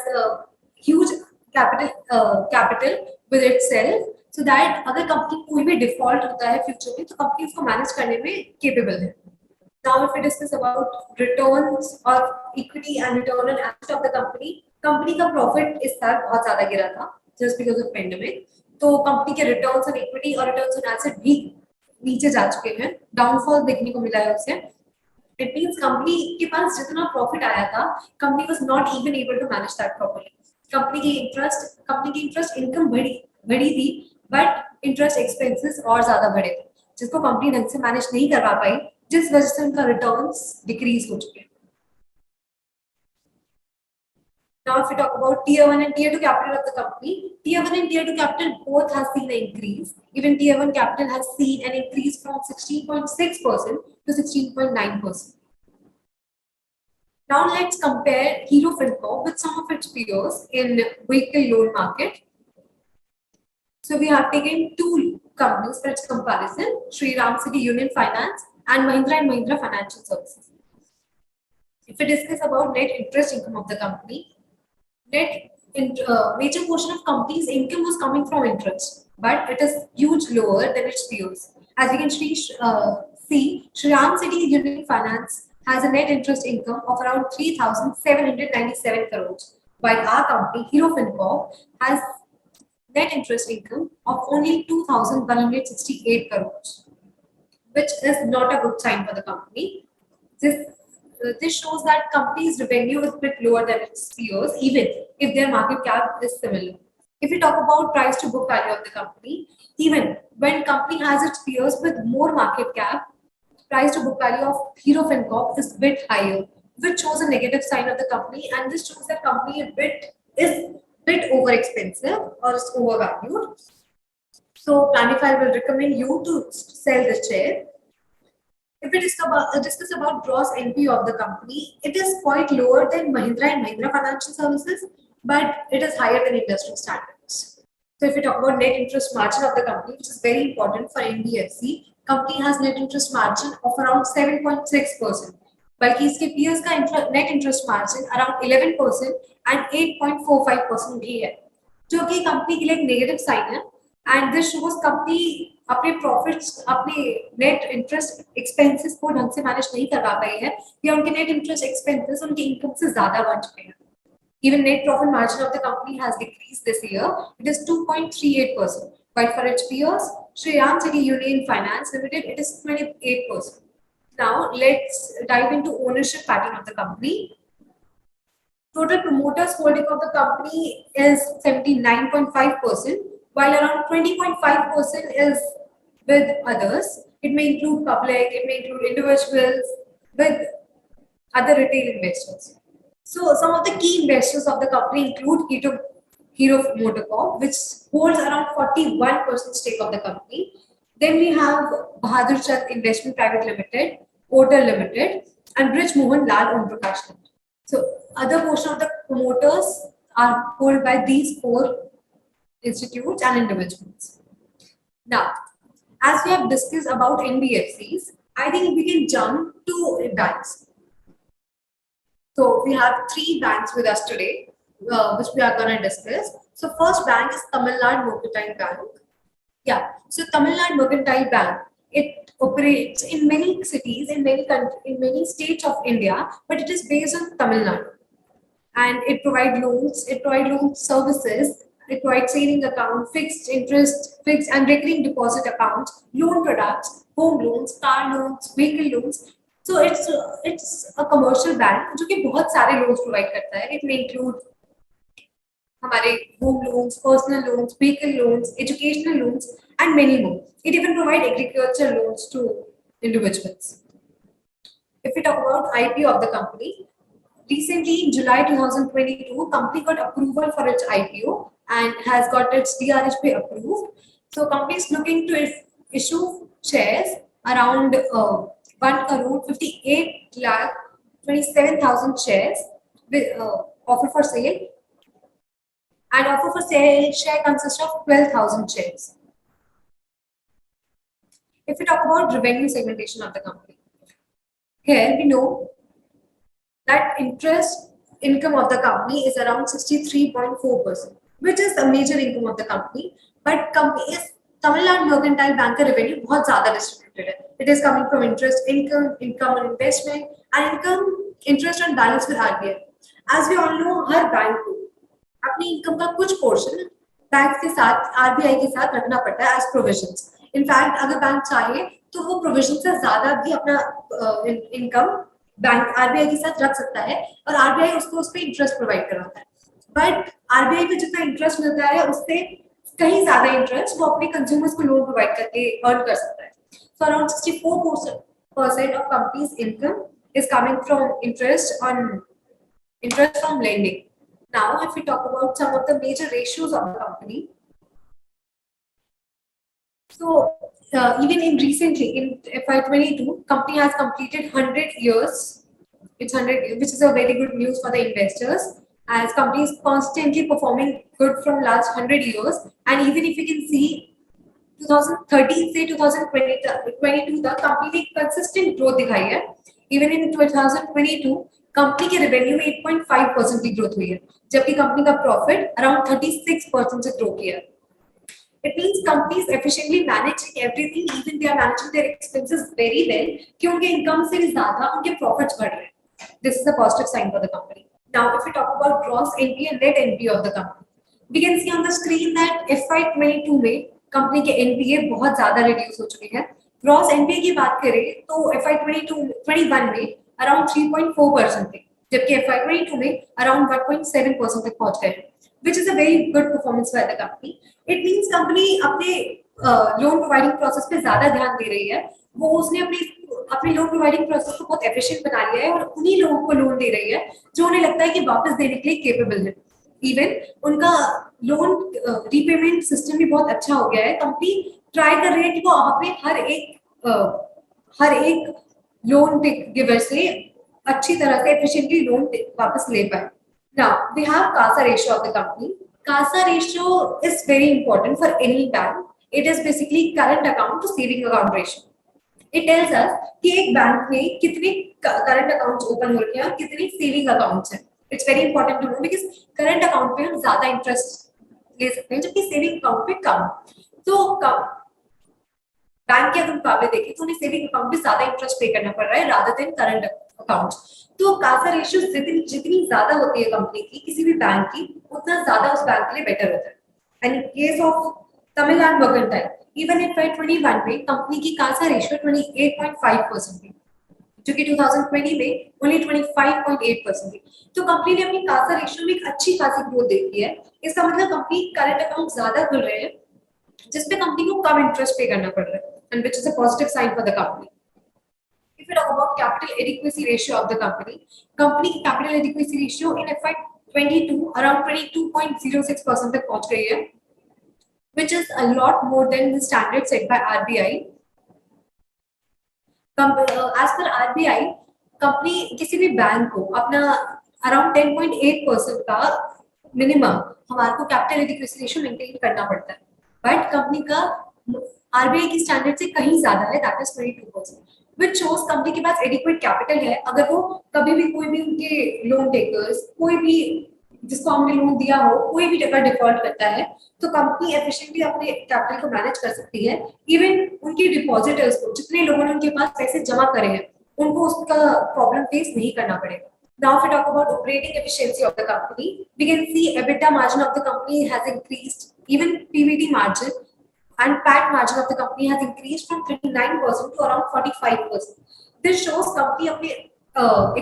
huge capital with itself, so that अगर company कोई भी default होता है future में तो company उसको manage करने में केपेबल है। Now, if we discuss about returns or equity and return on asset of the company का प्रॉफिट इस साल बहुत ज्यादा गिरा था just because of pandemic। तो कंपनी के रिटर्न्स ऑन इक्विटी और रिटर्न्स ऑन एसेट भी नीचे जा चुके हैं, डाउनफॉल देखने को मिला है उसे। It means कंपनी के पास जितना प्रॉफिट आया था, company was not even able to manage that properly. Company की इंटरेस्ट इनकम बढ़ी थी, बट इंटरेस्ट एक्सपेंसेस और ज्यादा बढ़े थे, जिसको कंपनी ढंग से मैनेज नहीं कर पा पाई, जिस वजह से उनका रिटर्न्स डिक्रीज हो चुके हैं। Now, if we talk about Tier 1 and Tier 2 capital of the company, Tier 1 and Tier 2 capital both has seen an increase. Even Tier 1 capital has seen an increase from 16.6% to 16.9%. Now, let's compare Hero Fincor with some of its peers in vehicle loan market. So, we have taken two companies for its comparison, Shriram City Union Finance and Mahindra Financial Services. If we discuss about net interest income of the company, major portion of company's income was coming from interest, but it is huge lower than its peers. As you can see, Shriram City Union Finance has a net interest income of around 3,797 crores, while our company, Hero Fincorp, has net interest income of only 2,168 crores, which is not a good sign for the company. This shows that company's revenue is a bit lower than its peers, even if their market cap is similar. If we talk about price to book value of the company, even when company has its peers with more market cap, price to book value of Hero Fincorp is a bit higher, which shows a negative sign of the company, and this shows that company is bit over expensive or is overvalued. So Planify will recommend you to sell the share. If we discuss about gross NPA of the company, it is quite lower than Mahindra and Mahindra Financial Services, but it is higher than industry standards. So if we talk about net interest margin of the company, which is very important for NBFC, company has net interest margin of around 7.6%, बल्कि इसके peers का net interest margin around 11% and 8.45% भी है, जो कि company के लिए एक नेगेटिव साइन है। एंड दिस शोज कंपनी अपने प्रॉफिट्स, अपने नेट इंटरेस्ट एक्सपेंसेस को ढंग से मैनेज नहीं कर पा पाई है, या उनके नेट इंटरेस्ट एक्सपेंसेस उनके इनकम से ज्यादा बढ़ चुके हैं। Even net profit margin of the company has decreased this year. It is 2.38%. While for its peers, Shriram City Union Finance Limited, it is 28%. Now, let's dive into ownership pattern of the company. Total promoters holding of the company is 79.5%, while around 20.5% is with others. It may include public, it may include individuals, with other retail investors. So some of the key investors of the company include Hero Motorcorp, which holds around 41% stake of the company. Then we have Bahadur Chand Investment Private Limited, Porter Limited, and Brij Mohan Lal Om Prakash Limited. So other portion of the promoters are held by these four institutes and individuals. Now, as we have discussed about NBFCs, I think we can jump to banks. So we have three banks with us today, which we are going to discuss. So first bank is Tamilnad Mercantile Bank. Yeah, so Tamilnad Mercantile Bank, it operates in many cities, in many states of India, but it is based on Tamil Nadu. And it provides loan services, it provides saving account, fixed interest, fixed and recurring deposit accounts, loan products, home loans, car loans, vehicle loans. So it's a commercial bank जो कि बहुत सारे loans provide करता है. It may include हमारे home loans, personal loans, vehicle loans, educational loans, and many more. It even provides agriculture loans to individuals. If we talk about IPO of the company, recently in July 2022, company got approval for its IPO and has got its DRHP approved. So company is looking to issue shares around 1 crore 58 lakh 27,000 shares with offer for sale, and offer for sale share consists of 12,000 shares. If we talk about revenue segmentation of the company, here we know that interest income of the company is around 63.4%, which is the major income of the company. But company is Tamil Nadu Mercantile Bank का revenue बहुत ज़्यादा distributed है. It is coming from interest income, income on investment, and interest on balance with RBI. As we all know, her bank को अपनी income का कुछ portion bank के साथ RBI के साथ रखना पड़ता है as provisions. In fact, अगर बैंक चाहे तो वो provision से ज़्यादा भी अपना income बैंक आरबीआई के साथ रख सकता है और आरबीआई उसको उस पर इंटरेस्ट प्रोवाइड करवाता है. बट आरबीआई को जितना इंटरेस्ट मिलता है उससे कहीं ज्यादा इंटरेस्ट वो अपने कंज्यूमर्स को लोन प्रोवाइड करके अर्न कर सकता है. So around 64% of companies income is coming from interest from lending. Now, if we talk about some of the major ratios of the company, so even in recently in FY22, company has completed 100 years. It's 100 years, which is a very good news for the investors, as company is constantly performing good from last 100 years. And even if you can see 2013 से 2022 तक company ने consistent growth दिखाई है. Even in 2022, company के revenue में 8.5% की growth हुई है, जबकि company का profit around 36% से grow किया है. It means companies efficiently managing everything, even they are managing their expenses very well, कि उनके income से भी ज़्यादा उनके profits बढ़ रहे हैं. This is a positive sign for the company. Now, if we talk about gross NPA and net NPA of the company, we can see on the screen that FY22 में company के NPA बहुत ज़्यादा reduce हो चुके हैं. Gross NPA की बात करें तो FY21 में around 3.4% थे, जबकि FY22 में around 1.7% तक पहुंच गए, which is a very good performance by the company. It means company अपने loan providing process पे ज़्यादा ध्यान दे रही है. वो उसने अपनी लोन प्रोवाइडिंग प्रोसेस को बहुत एफिशिएंट बना लिया है और उन्हीं लोगों को लोन दे रही है जो उन्हें लगता है कि वापस देने के लिए केपेबल है. इवन उनका लोन रीपेमेंट सिस्टम भी बहुत अच्छा हो गया है. कंपनी ट्राई कर रही है कि वो अपने हर एक लोन गिवर से अच्छी तरह से एफिशिएंटली लोन वापस ले पाए. Now we have CASA ratio of the company. CASA ratio is very important for any bank. It is basically current account to saving account ratio. It tells us कि एक bank में कितने current accounts open हो रखे हैं और कितने saving accounts हैं. It's very important to know because current account पे हम ज्यादा इंटरेस्ट ले सकते हैं जबकि सेविंग अकाउंट पे कम. तो बैंक के अगर मुकाबले देखें तो उन्हें सेविंग अकाउंट पे ज्यादा इंटरेस्ट पे करना पड़ रहा है रादर देन करंट अकाउंट्स. तो कासा रेशियो जितनी ज्यादा होती है कंपनी की किसी भी बैंक की, उतना ज्यादा उस बैंक के लिए बेटर होता है. And in case of Tamil Nadu mercantile, even in 2021 में कंपनी की कासा रेशियो 28.5% थी, जो कि 2020 में ओनली 25.8% थी. तो कंपनी ने अपनी कासा रेशियो में एक अच्छी खासी ग्रोथ देखी है. इसका मतलब कंपनी करंट अकाउंट ज्यादा खुल रहे हैं जिसपे कंपनी को कम इंटरेस्ट पे करना पड़ रहा है, and which is a positive sign for the company. If you talk about capital adequacy ratio of the company, company capital adequacy ratio in 22 around 22.06% तक पहुंच गई है, which is a lot more than the standard set by RBI. As per RBI, company किसी भी bank को अपना around 10.8% का minimum हमारे को कैपिटल एडिक्वेसी रेशियो मेंटेन करना पड़ता है, बट कंपनी का आरबीआई की स्टैंडर्ड से कहीं ज्यादा है, that is 22%, which shows company के पास एडिक्वेट कैपिटल है। अगर वो कभी भी कोई भी उनके लोन टेकर्स, कोई भी जिसको हमने लोन दिया हो, कोई भी अगर डिफॉल्ट करता है तो कंपनी एफिशिएंटली अपने कैपिटल को मैनेज कर सकती है। इवन उनके डिपॉजिटर्स को, जितने लोगों ने उनके पास पैसे जमा करे हैं, उनको उसका प्रॉब्लम फेस नहीं करना पड़ेगा। Now if we talk about operating efficiency of the company, we can see EBITDA margin of the company has increased, even PBT margin and PAT margin of the company has increased from 39% to around 45%. This shows company अपने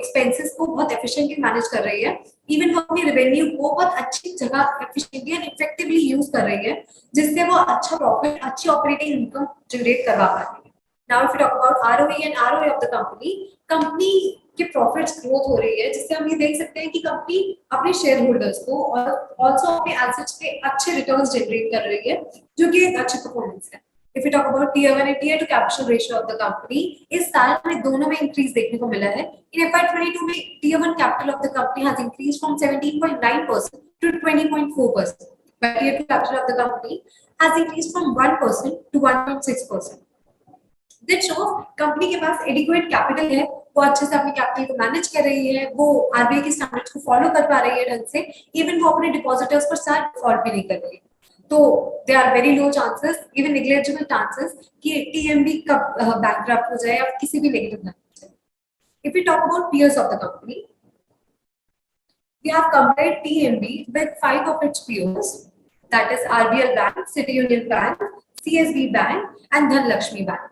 expenses को बहुत efficiently manage कर रही है, even वो अपनी revenue को बहुत अच्छी जगह efficiently and effectively use कर रही है, जिससे वो अच्छा profit, अच्छी operating income generate करवा पाती है। Now if we talk about ROE and ROA of the company, company के प्रॉफिट्स ग्रोथ हो रही है, जिससे हम ये देख सकते हैं कि कंपनी अपने शेयर होल्डर्स को और ऑल्सो अपने एसेट्स पे अच्छे रिटर्न्स जनरेट कर रही है, जो कि एक अच्छी परफॉर्मेंस है। If you talk about tier 1 and tier 2 capital ratio of the company, इस साल में दोनों में इंक्रीज देखने को मिला है। इन FY22 में tier 1 capital of the company has increase from 17.9% to 20.4%, but tier 2 capital of the company has increase from 1% to 1.6%. This shows company के पास एडिक्वेट कैपिटल है, वो अच्छे से अपने कैपिटल को मैनेज कर रही है, वो आरबीआई के स्टैंडर्ड्स को फॉलो कर पा रही है ढंग से, इवन वो अपने डिपॉजिटर्स पर साथ डिफॉल्ट भी नहीं कर रही है। तो they are very low chances, even negligible chances कि टीएमबी कब बैंकरप्ट हो जाए या किसी भी नेगेटिव हो जाए। If you talk about peers of the company, we have compared TMB with 5 of its peers, that is RBL Bank, City Union Bank, CSB Bank and Dhanlakshmi Bank.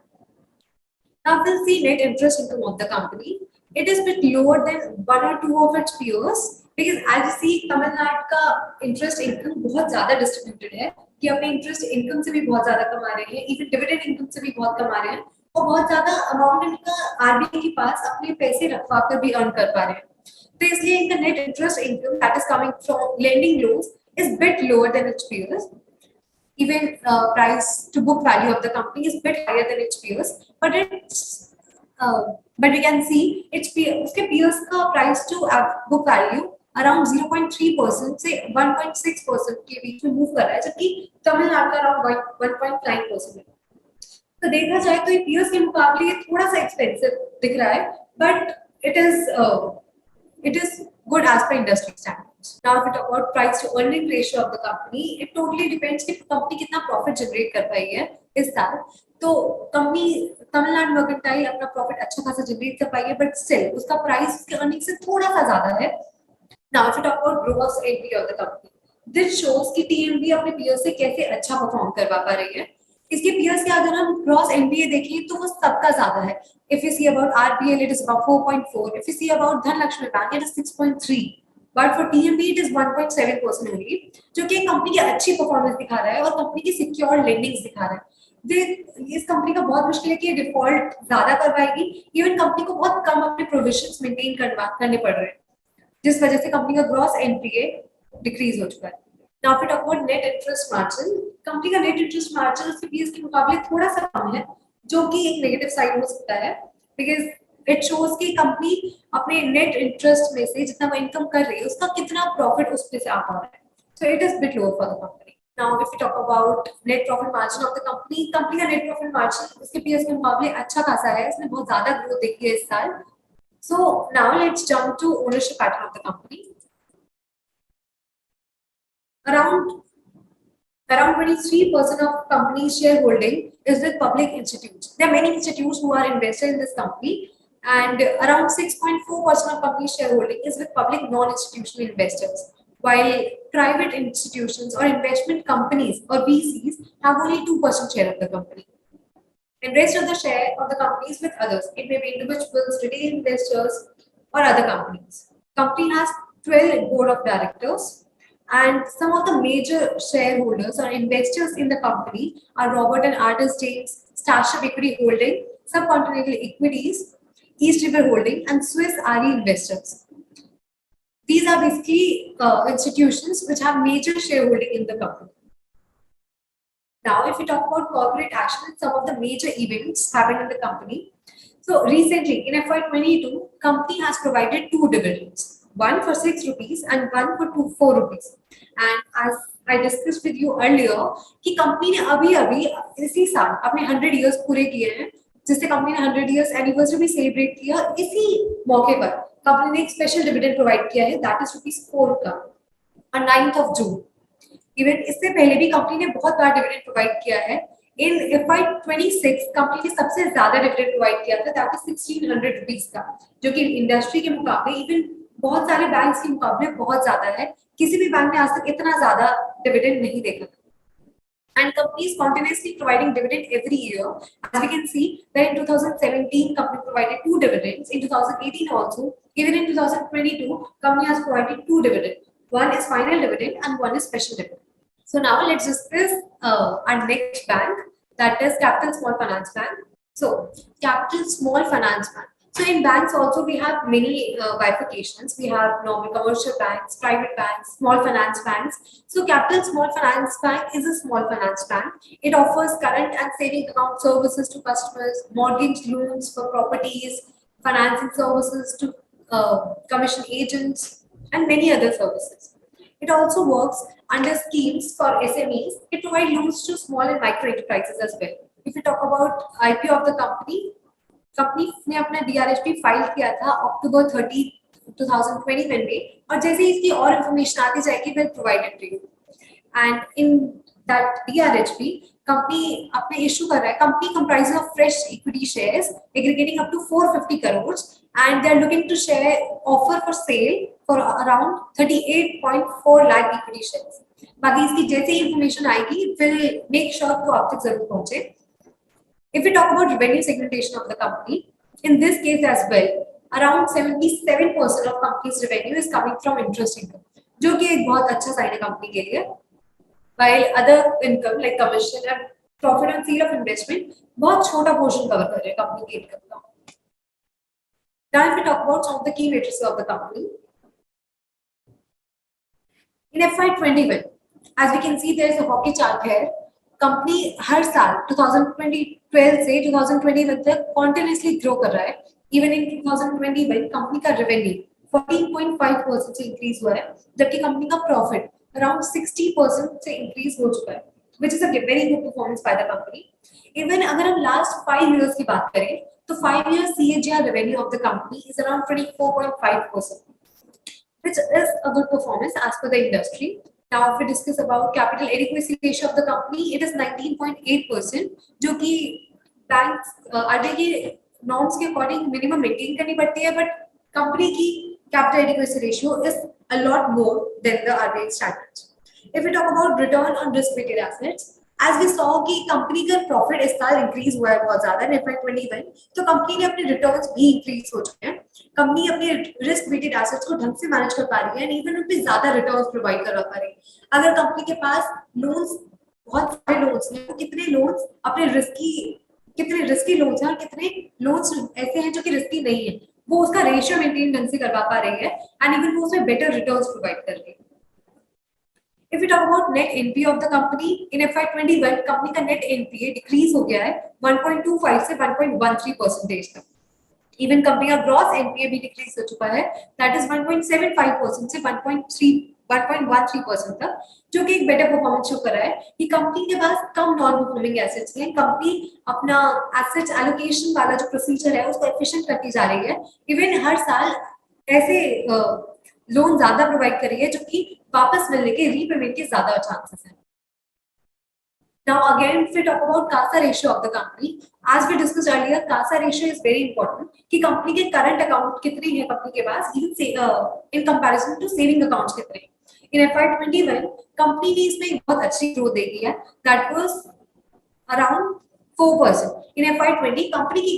Now we'll see net interest income of the company. It is bit lower than one or two of its peers because as you see Tamil Nadu का interest income बहुत ज़्यादा distributed है, कि अपने interest income से भी बहुत ज़्यादा कमा रहे हैं, even dividend income से भी बहुत कमा रहे हैं, और बहुत ज़्यादा amount इनका आरबीआई के पास अपने पैसे रखवा कर भी earn कर पा रहे हैं। तो इसलिए इनका net interest income that is coming from lending loans is bit lower than its peers. Even price to book value of the company is bit higher than its peers, but we can see its उसके peers का price to book value around 0.3% से 1.6% के बीच में move कर रहा है, जबकि तमिलनाडु का around 1.9% है। तो देखा जाए तो ये peers के मुकाबले ये थोड़ा सा expensive दिख रहा है, but it is good as per industry standards. Now if we talk about price to earning ratio of the company, it totally depends कि कंपनी कितना प्रॉफिट जनरेट कर पाई है इस साल। तो कंपनी तमिलनाडु मर्केंटाइल अपना प्रॉफिट अच्छा खासा जनरेट कर पाई है, बट स्टिल उसका प्राइस उसके अर्निंग से थोड़ा सा ज्यादा है। Now if we talk about gross NPA of the company, this shows कि TMB अपने peers से कैसे अच्छा परफॉर्म करवा पा रही है। इसके peers के अगर हम gross NPA देखें तो वो सबका ज्यादा है। If you see about RBL, it is about 4.4. If you see about Dhanlakshmi Bank, it is 6.3. But for TMB, it is 1.7% only, जो कि कंपनी की अच्छी परफॉर्मेंस दिखा रहा है और कंपनी की सिक्योर लेंडिंग्स दिखा रहा है। इस कंपनी का बहुत मुश्किल है कि डिफॉल्ट ज्यादा करवाएगी, इवन कंपनी को बहुत कम अपने प्रोविजंस मेंटेन करने पड़ रहे हैं, जिस वजह से कंपनी का ग्रॉस एनपीए डिक्रीज हो चुका है। Now if we talk about net interest margin, company का नेट इंटरेस्ट मार्जिन उसके पीएस के मुकाबले थोड़ा सा कम है, जो कि एक नेगेटिव साइड हो सकता है, बिकॉज इट शोज कि कंपनी अपने नेट इंटरेस्ट में से जितना वो इनकम कर रही है उसका कितना प्रॉफिट उस पे से आ पा रहा है। So it is bit lower for the company. Now if you talk about net profit margin of the company, company का नेट प्रॉफिट मार्जिन उसके पीएस के मुकाबले अच्छा खासा है, इसने बहुत ज्यादा ग्रोथ देखी है इस साल। So now let's jump to ownership pattern of the company. Around 23% of company's shareholding is with public institutes. There are many institutes who are invested in this company, and around 6.4% of company's shareholding is with public non-institutional investors, while private institutions or investment companies or VCs have only 2% share of the company. And rest of the share of the company is with others. It may be individuals, retail investors, or other companies. Company has 12 board of directors. And some of the major shareholders or investors in the company are Robert and Artis James, Starship Equity Holding, Subcontinental Equities, East River Holding, and Swiss RE Investors. These are basically institutions which have major shareholding in the company. Now, if we talk about corporate action, some of the major events happened in the company. So recently, in FY22, company has provided two dividends, one for 6 rupees and one for 4 rupees. And as I discussed with you earlier, कि company ने अभी इसी साल अपने 100 years पूरे किए हैं, जिससे company ने 100 years anniversary भी celebrate किया. इसी मौके पर company ने एक special dividend provide किया है, that is ₹4 का, on 9th of June. Even इससे पहले भी कंपनी ने बहुत बार डिविडेंड प्रोवाइड किया है. इन FY26 कंपनी ने सबसे ज्यादा डिविडेंड प्रोवाइड किया था, दैट इज 1600 रुपीस का, जो कि इंडस्ट्री के मुकाबले, इवन बहुत सारे बैंक्स के मुकाबले बहुत ज्यादा है. किसी भी बैंक ने आज तक इतना ज्यादा डिविडेंड नहीं देखा. And company is continuously providing dividend every year. As we can see, that in 2017, company provided 2 dividends. In 2018 also, even in 2022, company has provided 2 dividends. One is final dividend and one is special dividend. So now let's discuss our next bank, that is Capital Small Finance Bank. So Capital Small Finance Bank. So in banks also we have many bifurcations. We have normal commercial banks, private banks, small finance banks. So Capital Small Finance Bank is a small finance bank. It offers current and saving account services to customers, mortgage loans for properties, financing services to commission agents, and many other services. It also works under schemes for SMEs. It provides loans to small and micro enterprises as well. If we talk about IPO of the company ने अपना DRHP file किया था October 30, 2021 में, और जैसे ही इसकी और information आती जाएगी we'll provide it to you. And in that DRHP, company अपने issue कर रहा है. Company comprises of fresh equity shares aggregating up to 450 crores, and they are looking to share offer for sale for around 38.4 lakh equity shares. बाकी इसकी जैसे ही information आएगी, we'll make sure कि आप तक जरूर पहुंचे. If we talk about revenue segmentation of the company, in this case as well, around 77% of company's revenue is coming from interest income, जो कि एक बहुत अच्छा साइन है कंपनी के लिए. While other income like commission and profit on sale of investment बहुत छोटा portion cover कर रहे हैं कंपनी के income का. Now if we talk about some of the key metrics of the company, in FY21, as we can see, there is a hockey chart here. Company हर साल 2012 से 2021 तक कॉन्टिन्यूसली ग्रो कर रहा है. इवन इन 2021 कंपनी का revenue 14.5% से increase हुआ है, जबकि कंपनी का प्रॉफिट अराउंड 60% से इंक्रीज हो चुका है, which is a very good performance by the company. Even अगर हम लास्ट 5 years की बात करें तो 5 years CAGR revenue of the company is around 24.5%, which is a good performance as per the industry. Now, if we discuss about capital adequacy ratio of the company, it is 19.8%, जो कि banks RBI के norms के according minimum maintain करनी पड़ती है, but company की capital adequacy ratio is a lot more than the RBI standards. If we talk about return on risk-weighted assets, as we saw कि company का profit इस साल इंक्रीज हुआ है बहुत ज्यादा in FY21, तो कंपनी ने अपने रिटर्न्स भी इंक्रीज हो चुके हैं. कंपनी अपने रिस्क वेटेड एसेट्स को ढंग से मैनेज कर पा रही है, एंड इवन उन पे ज्यादा रिटर्न्स प्रोवाइड कर पा रही है. अगर कंपनी के पास लोन्स, बहुत सारे लोन्स हैं, तो कितने लोन्स अपने कितने रिस्की लोन्स हैं और कितने लोन्स ऐसे हैं जो कि रिस्की नहीं है, वो उसका रेशियो मेंटेन ढंग से करवा पा रही है, एंड इवन वो उसमें बेटर रिटर्न्स प्रोवाइड कर रही है. If we talk about net NPA of the company, in FY21 company का net NPA डिक्रीज हो गया है 1.25 से 1.13% तक. इवन कंपनी का ग्रॉस NPA भी डिक्रीज हो चुका है, दैट इज 1.75% से 1.13% तक, जो कि एक बेटर परफॉर्मेंस शो कर रहा है कि कंपनी के पास कम नॉन परफॉर्मिंग एसेट्स हैं. कंपनी अपना एसेट एलोकेशन वाला जो प्रोसीजर है उसको एफिशिएंट करती जा रही है. इवन हर साल ऐसे लोन ज्यादा प्रोवाइड कर रही है जो कि वापस मिलने के रीपेमेंट के ज्यादा चांसेस हैं. Now again, if we talk about CASA ratio of the company, as we discussed earlier, CASA ratio is very important कि कंपनी के करंट अकाउंट कितने हैं कंपनी के पास in comparison to saving accounts कितने. In FY21 company ने इसमें बहुत अच्छी ग्रोथ देखी है, that was around 4%. In FY20 company की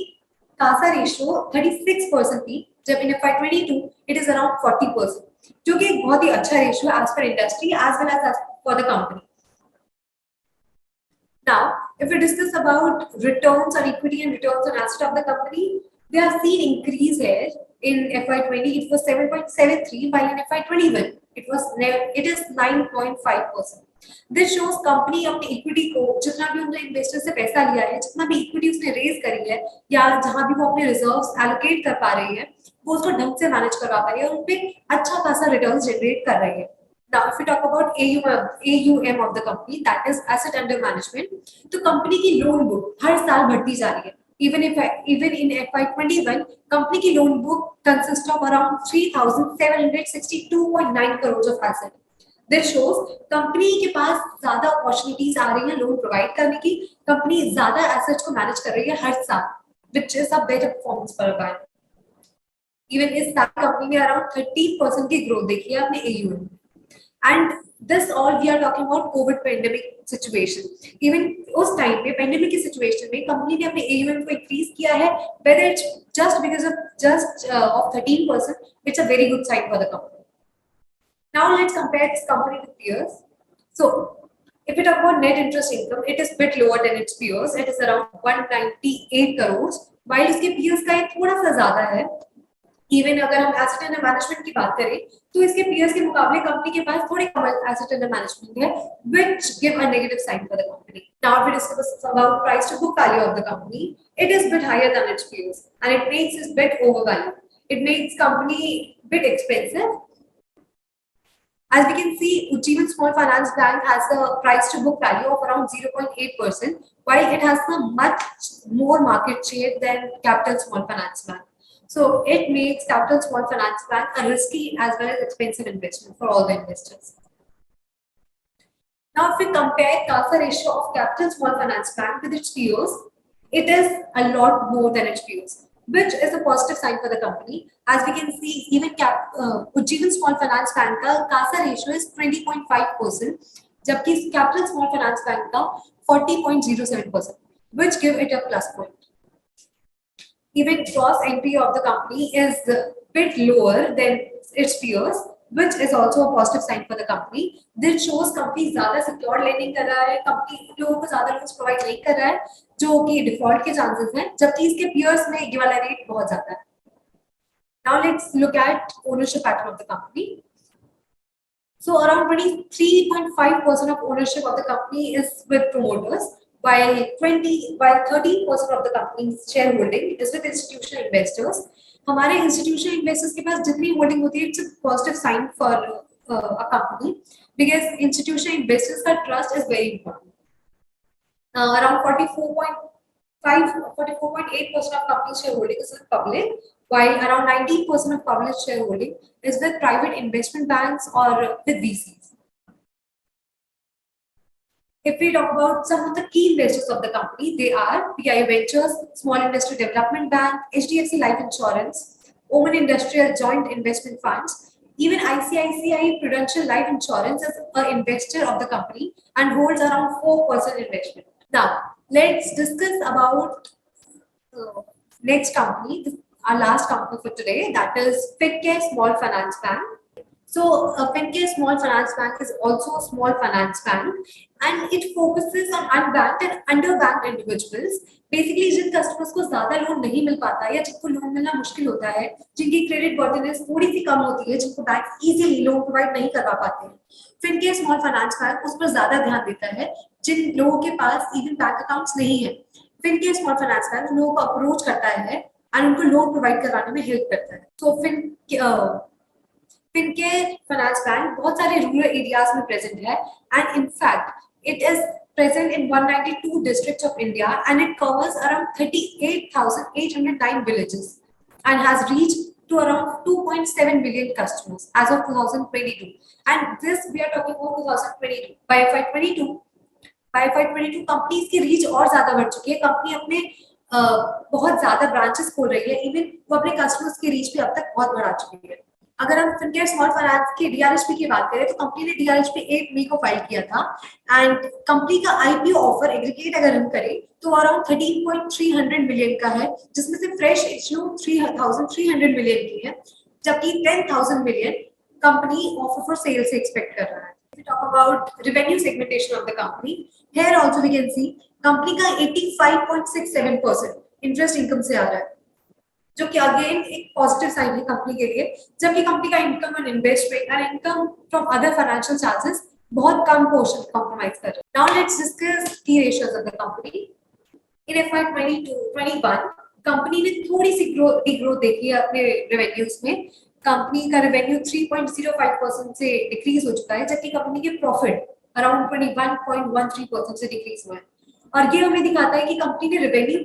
CASA ratio 36% थी, जब in FY22 it is around 40%, जो कि एक बहुत ही अच्छा रेशियो है as per industry as well as for the company. Now, if we discuss about returns on equity and returns on asset of the company, they have seen increase here. In FY20 it was 7.73, while in FY21 it is 9.5%. This shows company अपनी equity को, जितना भी उन्होंने investor से पैसा लिया है, जितना भी इक्विटी उसने रेज करी है, या जहां भी वो अपने रिजर्व्स एलोकेट कर पा रही है, वो उसको ढंग से मैनेज करवा पा रही है और उन पे अच्छा खासा रिटर्न्स जनरेट कर रही है. Now, if we talk about AUM of the company, that is asset under management, तो कंपनी की लोन बुक हर साल बढ़ती जा रही है. Even in FY21, company की loan book consists of around 3,762.9 crores of assets. This shows company के पास ज्यादा opportunities आ रही हैं loan provide करने की, company ज्यादा assets को manage कर रही है हर साल, which is a better performance for a bank. Even इस साल company ने around 30% की growth देखी है अपने AUM. And this all we are talking about COVID pandemic situation. Even उस time पे pandemic की situation में company ने अपने AUM को increase किया है, whether it's just because of 13%, it's a very good sign for the company. Now let's compare this company with peers. So if we talk about net interest income, it is a bit lower than its peers. It is around 198 crores, while इसके peers का थोड़ा सा ज्यादा है. Even अगर हम asset under management की बात करें, तो इसके peers के मुकाबले कंपनी के पास थोड़े कम asset under management है, which give a negative sign for the company. Now if we discuss about price to book value of the company, it is bit higher than its peers, and it makes it bit overvalued. It makes company bit expensive. As we can see, Ujjivan Small Finance Bank has a price to book value of around 0.8%, while it has a much more market share than Capital Small Finance Bank. So it makes Capital Small Finance Bank a risky as well as expensive investment for all the investors. Now, if we compare CASA ratio of Capital Small Finance Bank with its peers, it is a lot more than its peers, which is a positive sign for the company. As we can see, even Ujjivan Small Finance Bank का CASA ratio is 20.5%, जबकि Capital Small Finance Bank का 40.07%, which give it a plus point. Even gross NPA of the company is a bit lower than its peers, which is also a positive sign for the company. This shows company ज़्यादा secure lending कर रहा है, company लोगों को ज़्यादा loans provide नहीं कर रहा है, जो कि default के chances हैं, जबकि इसके peers में ये वाला rate बहुत ज़्यादा है. Now let's look at ownership pattern of the company. So around 23.5% of ownership of the company is with promoters, while 13% of the company's shareholding is with institutional investors. हमारे institutional investors के पास जितनी holding होती है, it's a positive sign for a company, because institutional investors का trust is very important. Around 44.8% of company's shareholding is with public, while around 19% of public shareholding is with private investment banks or with VCs. If we talk about some of the key investors of the company, they are PI Ventures, Small Industry Development Bank, HDFC Life Insurance, Oman Industrial Joint Investment Funds. Even ICICI Prudential Life Insurance is an investor of the company and holds around 4% investment. Now, let's discuss about next company, our last company for today, that is Fincare Small Finance Bank. So, Fincare Small Finance Bank is also a small finance bank, and it focuses on unbanked and underbanked individuals. Basically, Jin customers को ज़्यादा loan नहीं मिल पाता है या जिनको loan मिलना मुश्किल होता है, जिनकी क्रेडिट वर्थिनेस थोड़ी सी कम होती है, जिनको बैंक इजीली लोन प्रोवाइड नहीं करवा पाते हैं, Fincare Small Finance Bank उस पर ज़्यादा ध्यान देता है. जिन लोगों के पास इवन बैंक अकाउंट्स नहीं है, Fincare Small Finance Bank उन लोगों को अप्रोच करता है और उनको लोन प्रोवाइड करवाने में हेल्प करता है. So Fincare Finance Bank बहुत सारे रूरल एरियाज में प्रेजेंट है, and in fact it is present in 192 districts of India, and it covers around 38,809 villages and has reached to around 2.7 million customers as of 2022. And this we are talking about 2022. By FY22 companies की reach और ज़्यादा बढ़ चुकी है. Company अपने बहुत ज़्यादा branches खोल रही है, इवन वो अपने कस्टमर्स की रीच भी अब तक बहुत बढ़ा चुकी है. अगर हम Fincare स्मॉल फाइनेंस की DRHP की बात करें, तो कंपनी ने DRHP 8 मई को फाइल किया था, एंड कंपनी का IPO ऑफर एग्रीगेट अगर हम करें तो अराउंड 13.300 मिलियन का है, जिसमें से फ्रेश इश्यू 3,300 मिलियन की है, जबकि 10,000 million company offer for sale से एक्सपेक्ट कर रहा है. We talk about revenue segmentation of the company. Here also we can see company का 85.67% इंटरेस्ट इनकम से आ रहा है. जो कि अगेन एक पॉजिटिव साइन है कंपनी के लिए, जबकि कंपनी का income and investment and income from other financial charges बहुत कम पोर्शन कॉम्प्रोमाइज कर रहे हैं। नाउ लेट्स डिस्कस की ratios of the company. In FY 22-21 company ने थोड़ी सी ग्रोथ देखी है अपने रेवेन्यूज में। कंपनी का रेवेन्यू 3.05% से डिक्रीज हो चुका है, जबकि कंपनी के प्रॉफिट अराउंड 21.13% से डिक्रीज हुआ है। और ये हमें दिखाता है कि कंपनी ने रेवेन्यू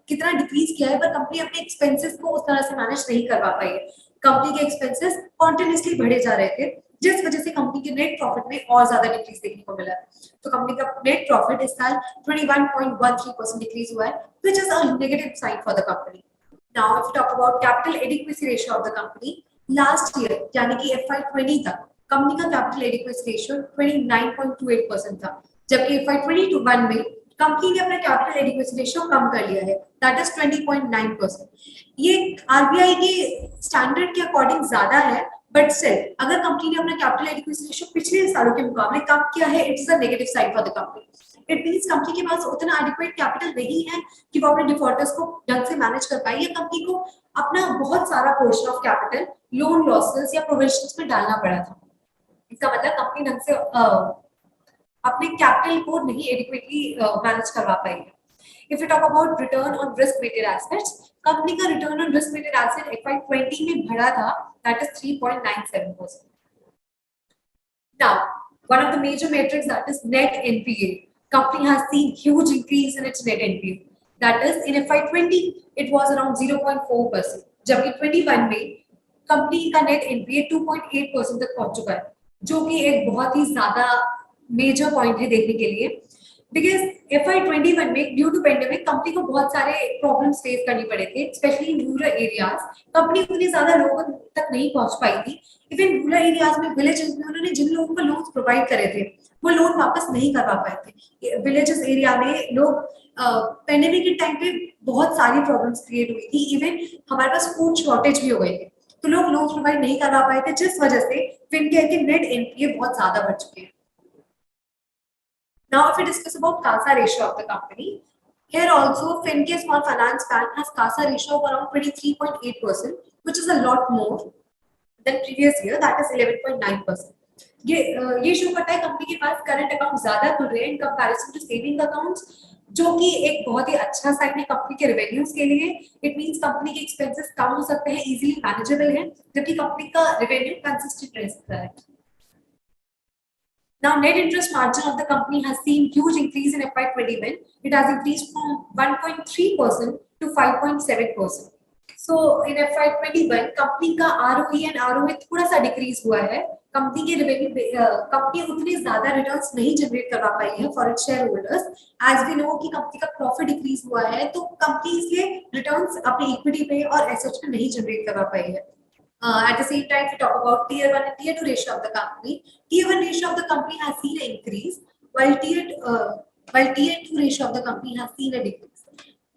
कितना डिक्रीज किया है, पर कंपनी अपने एक्सपेंसेस को उस तरह से मैनेज नहीं करवा पाई है। कंपनी के एक्सपेंसेस कॉन्टिन्यूसली बढ़े जा रहे थे, जिस वजह से कंपनी के नेट प्रॉफिट में और ज्यादा डिक्रीज देखने को मिला है। तो कंपनी का नेट प्रॉफिट इस साल 21.13% डिक्रीज हुआ है, which is a negative sign for the company. Now, if we talk about capital adequacy ratio of the company, last year यानी कि FY 20 तक कंपनी का कैपिटल एडिक्वेसी रेशियो 29.28% था, जबकि FY 21 में कंपनी ने अपना कैपिटल एडिक्वेसी रेशियो कम कर लिया है, दैट इज 20.9%। ये आरबीआई के स्टैंडर्ड के अकॉर्डिंग ज्यादा है, बट स्टिल अगर कंपनी ने अपना कैपिटल एडिक्वेसी रेशियो पिछले सालों के मुकाबले कम किया है, it is a negative sign for the company. It means company के पास उतना एडिक्वेट कैपिटल नहीं है कि वो अपने डिफॉल्टर्स को ढंग से मैनेज कर पाए, या कंपनी को अपना बहुत सारा portion of capital loan losses या प्रोविजंस में डालना पड़ा था। इसका मतलब कंपनी ढंग से अपने कैपिटल को नहीं एडिक्वेटली मैनेज करवा पाई है। If you talk about return on risk-weighted assets, company का रिटर्न ऑन रिस्क-weighted asset FY 20 में बढ़ा था, that is 3.97%. Now, one of the major metrics, that is net NPA. Company has seen huge increase in its net NPA. That is in FY 20 it was around 0.4%, जबकि 21 में company का net NPA 2.8% तक पहुंच चुका है, जो कि एक बहुत ही ज्यादा मेजर पॉइंट है देखने के लिए। बिकॉज FY 21 में ड्यू टू पेंडेमिक कंपनी को बहुत सारे प्रॉब्लम्स फेस करनी पड़े थे, specially in rural areas. Company उतनी ज्यादा लोगों तक नहीं पहुंच पाई थी। इवन रूरल एरियाज में, विलेजेस में उन्होंने जिन लोगों को लोन्स प्रोवाइड करे थे वो लोन वापस नहीं करवा पाए थे। विलेजेस एरिया में लोग पेंडेमिक के टाइम पे बहुत सारी प्रॉब्लम्स क्रिएट हुई थी, इवन हमारे पास फूड शॉर्टेज भी हो गई थी, तो लोग लोन्स प्रोवाइड नहीं करवा पाए थे, जिस वजह से फिनकेयर के नेट एनपीए बहुत ज्यादा बढ़ चुके हैं। Now, if we discuss about CASA ratio of the company, here also Fincare Small Finance Bank has CASA ratio of around 23.8%, which is a lot more than previous year, that is 11.9%. ये show करता है company के पास current account ज्यादा खुल रहे हैं in comparison to saving accounts, जो कि एक बहुत ही अच्छा साइन है कंपनी के रेवेन्यूज के लिए। इट मींस कंपनी के एक्सपेंसेस कम हो सकते हैं, इजीली मैनेजेबल है, जबकि कंपनी का रेवेन्यू कंसिस्टेंट रह सकता है। Now, net interest margin of the company has seen huge increase in FY 21. It has increased from 1.3% to 5.7%. So, in FY 21, company का ROE and ROA थोड़ा सा डिक्रीज हुआ है। कंपनी के रेवेन्यू कंपनी उतनी ज्यादा रिटर्न्स नहीं जनरेट करवा पाई है for its share holders. As we know कि कंपनी का प्रॉफिट डिक्रीज हुआ है, तो कंपनी इसलिए रिटर्न्स अपनी इक्विटी पे और एसेट्स पे नहीं जनरेट करवा पाई है। At the same time, we talk about Tier 1 and Tier 2 ratio of the company. Tier 1 ratio of the company has seen an increase, while Tier 2 ratio of the company has seen a decrease.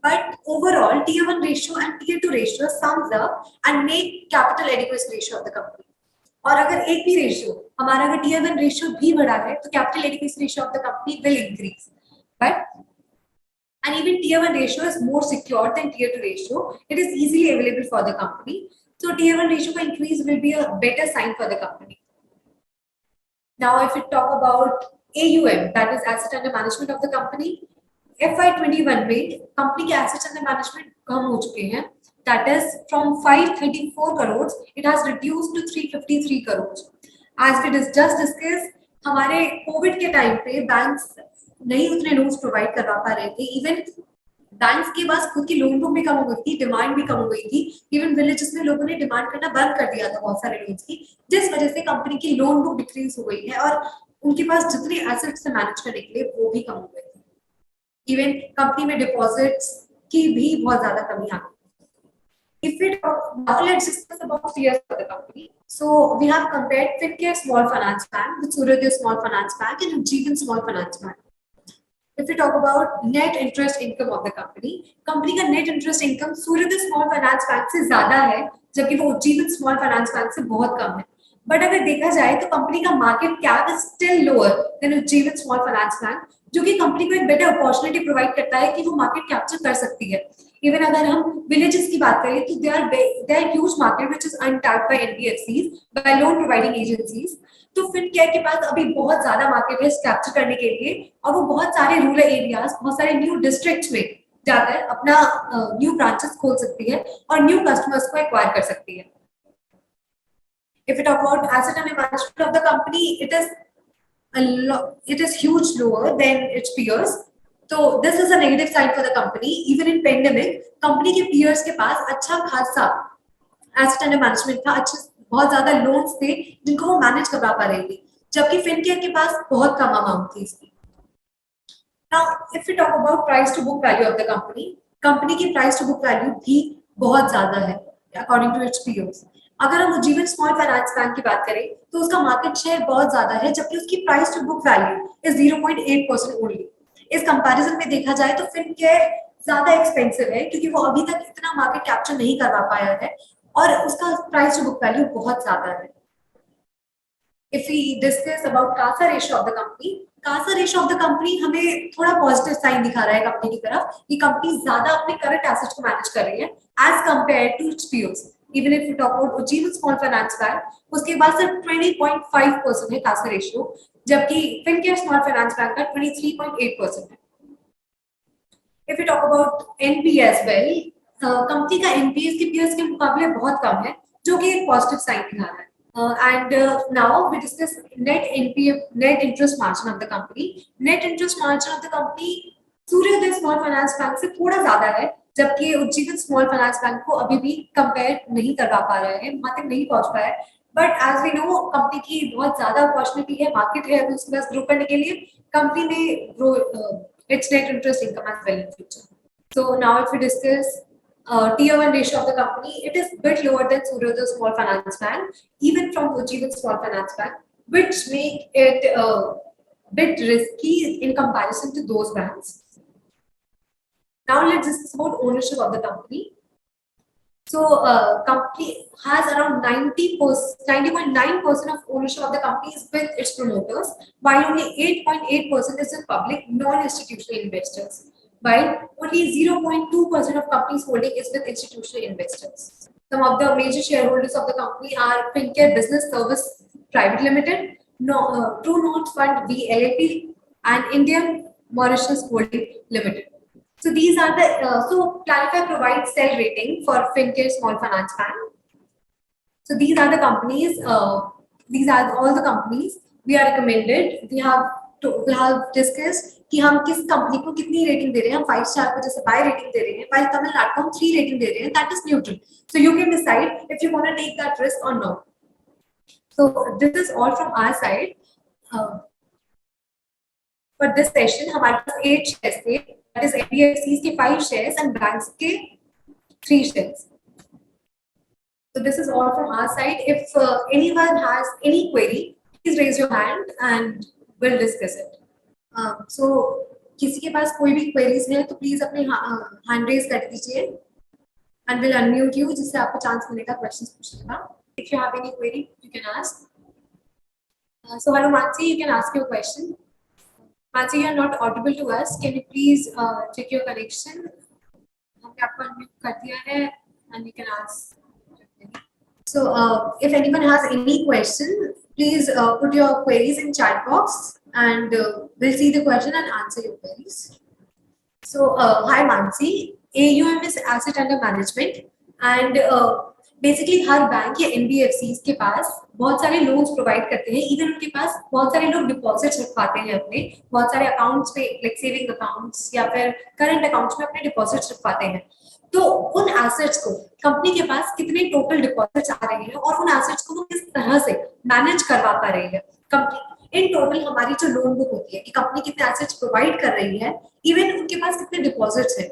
But overall, Tier 1 ratio and Tier 2 ratio sums up and make capital adequacy ratio of the company. और अगर एक भी ratio हमारा अगर Tier 1 ratio भी बढ़ा है, तो capital adequacy ratio of the company will increase. And even Tier 1 ratio is more secure than Tier 2 ratio. It is easily available for the company. So Tier 1 ratio का increase will be a better sign for the company. Now, if we talk about AUM, that is asset under management of the company, FY 21 में company के assets under management कम हो चुके हैं, that is from 534 crores, it has reduced to 353 crores. As we just discussed, हमारे Covid के time पे banks नहीं उतने लोन्स प्रोवाइड करवा पा रहे थे, इवन बैंक्स के पास खुद की लोन बुक भी कम हो गई थी, डिमांड भी कम हो गई थी। इवन विलेजेस में लोगों ने डिमांड करना बंद कर दिया था बहुत सारे लोन्स की, जिस वजह से कंपनी की लोन बुक डिक्रीज हो गई है और उनके पास जितने एसेट्स से मैनेज करने के लिए वो भी कम हो गए थे। इवन कंपनी में डिपॉजिट्स की भी बहुत ज्यादा कमी आ गई। If we talk now, let's discuss about peers of the company. So we have compared Fincare Small Finance Bank with Surya Small Finance Bank and HDB Small Finance Bank. If we talk about net interest income of the company, company का net interest income सूर्योदय small finance bank से ज्यादा है, जबकि वो Ujjivan small finance bank से बहुत कम है। बट अगर देखा जाए तो कंपनी का market cap is still lower than Ujjivan small finance bank, जो कि कंपनी को एक बेटर अपॉर्चुनिटी प्रोवाइड करता है कि वो मार्केट कैप्चर कर सकती है। इवन अगर हम विलेजेस की बात करें तो they are huge market which is untapped by NBFCs, by loan providing agencies. तो फिनकेयर के पास अभी बहुत ज्यादा मार्केट है कैप्चर करने के लिए, और वो बहुत सारे रूरल एरियाज, बहुत सारे न्यू डिस्ट्रिक्ट्स में जाकर अपना न्यू ब्रांचेस खोल सकती है और न्यू कस्टमर्स को एक्वायर कर सकती है। If we talk about asset under management of the company, it is huge lower than its peers. So this is a negative sign for the company. Even in pandemic, company के peers के पास अच्छा खासा asset under management था, अच्छे बहुत ज्यादा loans थे जिनको वो manage कर पा रही थी, जबकि Fincare के पास बहुत कम amount थी इसकी। Now, if we talk about price to book value of the company, company की price to book value भी बहुत ज्यादा है according to its peers. अगर हम उज्जीवन स्मॉल फाइनेंस बैंक की बात करें तो उसका मार्केट शेयर बहुत ज्यादा है, जबकि उसकी price to book value is 0.8% only. इस कंपैरिजन में देखा जाए तो फिनकेयर ज्यादा एक्सपेंसिव है क्योंकि वो अभी तक इतना मार्केट कैप्चर नहीं करवा पाया है और उसका प्राइस टू बुक वैल्यू बहुत ज्यादा है। If we discuss about CASA ratio of the company, CASA ratio of the company हमें थोड़ा पॉजिटिव साइन दिखा रहा है कंपनी की तरफ कि कंपनी ज्यादा अपने करंट एसेट्स को मैनेज कर रही है as compare to its peers. Even if you talk about Ujjivan small finance bank, उसके पास सिर्फ 20.5% है CASA रेशियो, जबकि फिनकेयर स्मॉल फाइनेंस बैंक का 23.8% है। If we talk about NPA as well, company का NPA के पीयर्स के मुकाबले बहुत कम है, जो कि एक पॉजिटिव साइन दिखा रहा है। And now we discuss net interest margin of the company. Net interest margin of the company सूर्योदय स्मॉल फाइनेंस बैंक से थोड़ा ज्यादा है, जबकि उज्जीवन स्मॉल फाइनेंस बैंक को अभी भी कंपेयर नहीं करवा पा रहे हैं, वहां तक नहीं पहुंच पाया है। But as we know company की बहुत ज्यादा अपॉर्चुनिटी है, मार्केट है अभी उसके पास ग्रो करने के लिए, कंपनी में grow its net interest income as well in future. So now if we discuss Tier 1 ratio of the company, it is bit lower than Suryoday Small Finance Bank, even from Ujjivan Small Finance Bank, which make it bit risky in comparison to those banks. Now let's discuss about ownership of the company. So company has around 90.9% of ownership of the company is with its promoters, while only 8.8% is with public non-institutional investors, while only 0.2% of company's holding is with institutional investors. Some of the major shareholders of the company are Fincare Business Service Private Limited, True North Fund V LLP, and Indian Mauritius Holding Limited. So these are the so Planify provides sell rating for Fincare Small Finance Bank. So these are the companies. These are all the companies we are recommended. We have discussed कि हम किस company को कितनी rating दे रहे हैं। हम 5 star को जैसे बाय रेटिंग दे रहे हैं, while तमिलनाडु को हम 3 रेटिंग दे रहे हैं, that is neutral. So you can decide if you want to take that risk or not. So this is all from our side. For this session हमारे पास 8 shares थे, that is NBFCs के 5 shares and banks के 3 shares. So this is all from our side. If anyone has any query, please raise your hand and we'll discuss it. So किसी के पास कोई भी queries है तो please अपने hand raise कर दीजिए and we'll unmute you जिससे आपको chance मिलेगा questions पूछने का. If you have any query, you can ask. So hello Mansi, you can ask your question. Mansi, you are not audible to us. Can you please check your connection? हमने आपको unmute कर दिया है and you can ask. So if anyone has any question, please put your queries in chat box and we'll see the question and answer your queries. So hi Mansi, AUM is asset under management and basically her bank या NBFCs के पास बहुत सारे loans provide करते हैं, even उनके पास बहुत सारे लोग डिपॉजिट्स रखवाते हैं अपने बहुत सारे अकाउंट्स पे, लाइक सेविंग अकाउंट्स या फिर करंट अकाउंट्स में अपने डिपॉजिट्स रखवाते हैं। तो उन एसेट्स को कंपनी के पास कितने टोटल डिपॉजिट्स आ रहे हैं और उन एसेट्स को वो किस तरह से मैनेज करवा पा रही है कंपनी। इन टोटल हमारी जो लोन बुक होती है कि कंपनी कितने एसेट्स प्रोवाइड कर रही है, इवन उनके पास कितने डिपॉजिट्स है,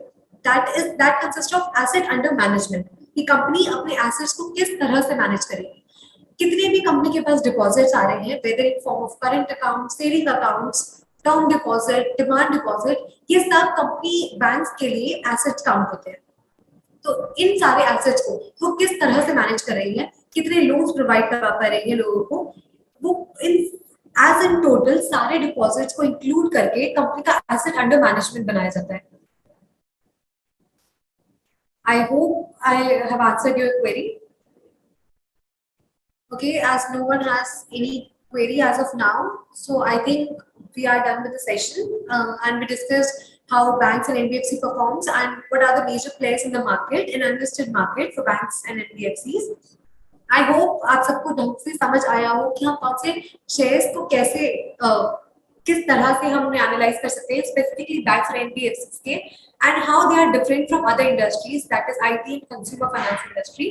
that consist of asset under management, कि कंपनी अपने एसेट्स को किस तरह से मैनेज करेगी। कितने भी कंपनी के पास डिपॉजिट्स आ रहे हैं, whether in form of current account, saving accounts, term deposit, demand deposit, ये सब कंपनी बैंक्स के लिए एसेट्स काउंट होते हैं। तो इन सारे एसेट्स को वो किस तरह से मैनेज कर रही है, कितने लोन्स प्रोवाइड करवा पा रही है लोगों को, वो इन एज इन टोटल सारे डिपॉजिट्स को इंक्लूड करके कंपनी का एसेट अंडर मैनेजमेंट बनाया जाता है। I hope I have answered your query. Okay, as no one has any query as of now, so I think we are done with the session, and we discussed how banks and NBFC performs and what are the major players in the market, in unlisted market for banks and NBFCs. I hope आप सबको ढंग से समझ आया हो कि हम कौन से शेयर्स को कैसे किस तरह से हम उन्हें एनालाइज कर सकते हैं स्पेसिफिकली बैंक्स और एनबीएफसीज के and how they are different from other industries that is IT and consumer finance industry